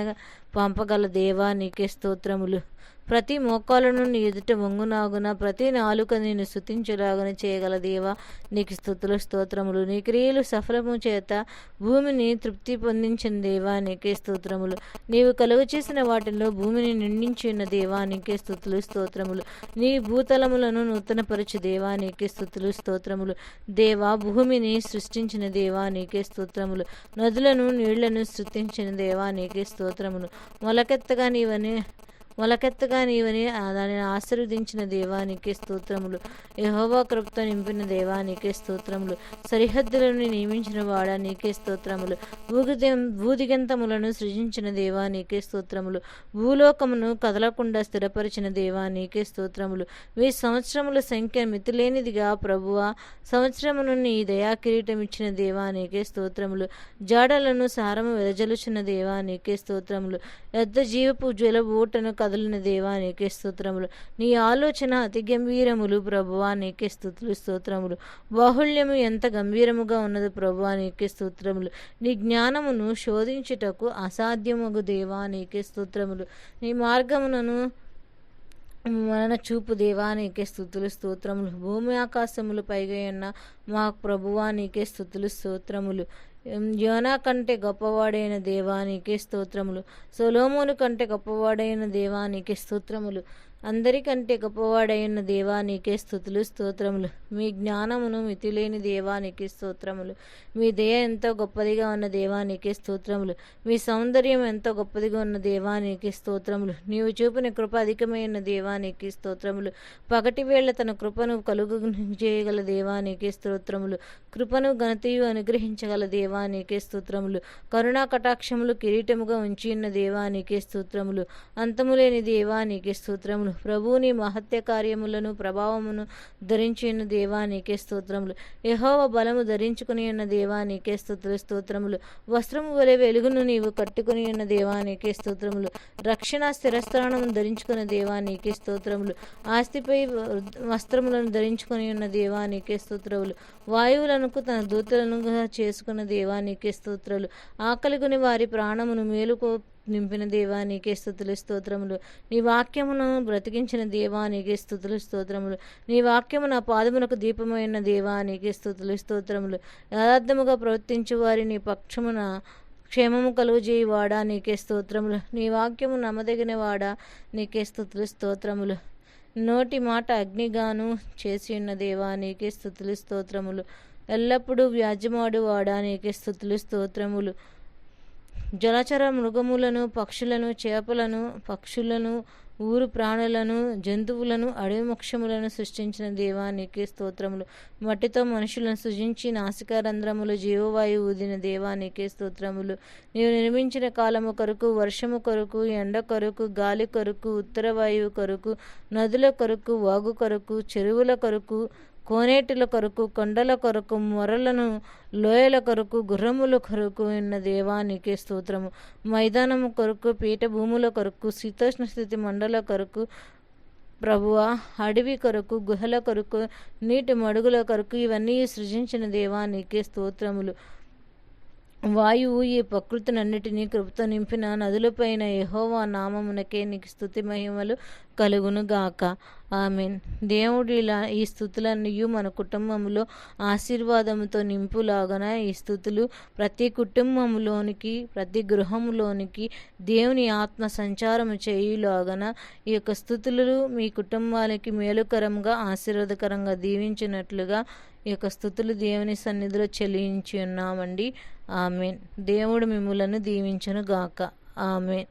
పంపగల దేవా నీకే స్తోత్రములు. ప్రతి మోకాలను నీ ఎదుట వంగునాగున ప్రతి నాలుక నేను స్తుతించులాగున చేయగల దేవా నీకు స్తుతులు స్తోత్రములు. నీ క్రియలు సఫలము చేత భూమిని తృప్తి పొందించిన దేవా నీకే స్తోత్రములు. నీవు కలుగు చేసిన వాటిలో భూమిని నిండించిన దేవా నీకే స్తుతులు స్తోత్రములు. నీ భూతలములను నూతనపరచు దేవా నీకే స్తుతులు స్తోత్రములు. దేవా భూమిని సృష్టించిన దేవా నీకే స్తోత్రములు. నదులను నీళ్లను సృష్టించిన దేవా నీకే స్తోత్రములు. మొలకెత్తగా నీవని దానిని ఆశీర్వదించిన దేవానికి స్తోత్రములు. యెహోవా కృపతో నింపిన దేవానికి స్తోత్రములు. సరిహద్దులను నియమించిన వాడా నీకే స్తోత్రములు. భూదిగంతములను సృజించిన దేవానికి స్తోత్రములు. భూలోకమును కదలకుండా స్థిరపరిచిన దేవానికి స్తోత్రములు. మీ సంవత్సరముల సంఖ్య మితిలేనిదిగా ప్రభువా, సంవత్సరమును నీ దయా కిరీటం ఇచ్చిన దేవానికి స్తోత్రములు. జాడలను సారము వెదజలుచున్న దేవానికి స్తోత్రములు. పెద్ద జీవపు జ్వల ఊటను కదిలిన దేవా నీకే స్తోత్రములు. నీ ఆలోచన అతి గంభీరములు ప్రభువా నీకే స్తుతులు స్తోత్రములు. బాహుళ్యము ఎంత గంభీరముగా ఉన్నది ప్రభువా నీకే స్తోత్రములు. నీ జ్ఞానమును శోధించుటకు అసాధ్యమగు దేవా నీకే స్తోత్రములు. నీ మార్గమునను మరణ చూపు దేవా నీకే స్తుతులు స్తోత్రములు. భూమి ఆకాశములు పైగా ఉన్న మా ప్రభువా నీకే స్తుతులు స్తోత్రములు. యోనా కంటే గొప్పవాడైన దేవానికి స్తోత్రములు. సొలొమోను కంటే గొప్పవాడైన దేవానికి స్తోత్రములు. అందరికంటే గొప్పవాడైన దేవానికి స్తుతులు స్తోత్రములు. మీ జ్ఞానమును మితిలేని దేవానికి స్తోత్రములు. మీ దయ ఎంతో గొప్పదిగా ఉన్న దేవానికి స్తోత్రములు. మీ సౌందర్యం ఎంతో గొప్పదిగా ఉన్న దేవానికి స్తోత్రములు. నీవు చూపిన కృప అధికమైన దేవానికి స్తోత్రములు. పగటి వేళ తన కృపను కలుగు చేయగల దేవానికి స్తోత్రములు. కృపను ఘనతయు అనుగ్రహించగల దేవానికి స్తోత్రములు. కరుణా కటాక్షములు కిరీటముగా ఉంచిన దేవానికి స్తోత్రములు. అంతములేని దేవానికి స్తోత్రములు. ప్రభువుని మహత్య కార్యములను ప్రభావమును ధరించిన దేవానికే స్తోత్రములు. యెహోవా బలము ధరించుకుని ఉన్న దేవానికే స్తోత్రములు. వస్త్రము వలె వెలుగును నీవు కట్టుకుని ఉన్న దేవానికే స్తోత్రములు. రక్షణ స్థిరస్థానము ధరించుకున్న దేవానికే స్తోత్రములు. ఆస్తిపై వస్త్రములను ధరించుకుని ఉన్న దేవానికే స్తోత్రములు. వాయువులకు తన దూతలను చేసుకున్న దేవానికే స్తోత్రాలు. ఆకలిగొని వారి ప్రాణమును మేలుకో నింపిన దేవానికే స్తుతులు స్తోత్రములు. నీ వాక్యమును బ్రతికించిన దేవానికే స్తుతులు స్తోత్రములు. నీ వాక్యము నా పాదమునకు దీపమైన దేవానికే స్తుతులు స్తోత్రములు. యథార్థముగా ప్రవర్తించు వారి నీ పక్షమున క్షేమము కలుగజేయువాడా నీకే స్తోత్రములు. నీ వాక్యము నమ్మదగిన వాడా నీకే స్తుతులు స్తోత్రములు. నోటి మాట అగ్నిగాను చేసి ఉన్న దేవా నీకే స్తుతులు స్తోత్రములు. ఎల్లప్పుడూ వ్యాజ్యమాడు వాడా నీకే స్తుతులు స్తోత్రములు. జలచర మృగములను పక్షులను చేపలను ఊరు ప్రాణులను జంతువులను అడవి మోక్షములను సృష్టించిన దేవానికి స్తోత్రములు. మట్టితో మనుషులను సృజించి నాసికారంధ్రములు జీవవాయువు ఊదిన దేవానికి స్తోత్రములు. నీవు నిర్మించిన కాలము కొరకు, వర్షము కొరకు, ఎండ కొరకు, గాలి కొరకు, ఉత్తర వాయువు కొరకు, నదుల కొరకు, వాగు కొరకు, చెరువుల కొరకు, కోనేటిల కొరకు, కొండల కొరకు, మొరలను, లోయల కొరకు, గుర్రముల కొరకు ఉన్న దేవానికి స్తోత్రము. మైదానము కొరకు, పీఠభూముల కొరకు, శీతోష్ణ స్థితి మండల కొరకు ప్రభువా, అడవి కొరకు, గుహల కొరకు, నీటి మడుగుల కొరకు, ఇవన్నీ సృజించిన దేవానికి స్తోత్రములు. వాయువు ఈ ప్రకృతినన్నిటినీ కృపతో నింపిన నదులపైన యెహోవా నామమునకే నీకు స్తుతి మహిమలు కలుగును గాక. ఆమెన్. దేవుడు ఇలా ఈ స్థుతులన్నీ మన కుటుంబంలో ఆశీర్వాదముతో నింపులాగన ఈ స్థుతులు ప్రతి కుటుంబంలోనికి, ప్రతి గృహంలోనికి దేవుని ఆత్మ సంచారము చేయులాగన ఈ యొక్క స్థుతులు మీ కుటుంబానికి మేలుకరంగా, ఆశీర్వాదకరంగా దీవించినట్లుగా ఈ యొక్క స్థుతులు దేవుని సన్నిధిలో చెల్లించి ఉన్నామండి. ఆమెన్. దేవుడు మిమ్ములను దీవించును గాక. ఆమెన్.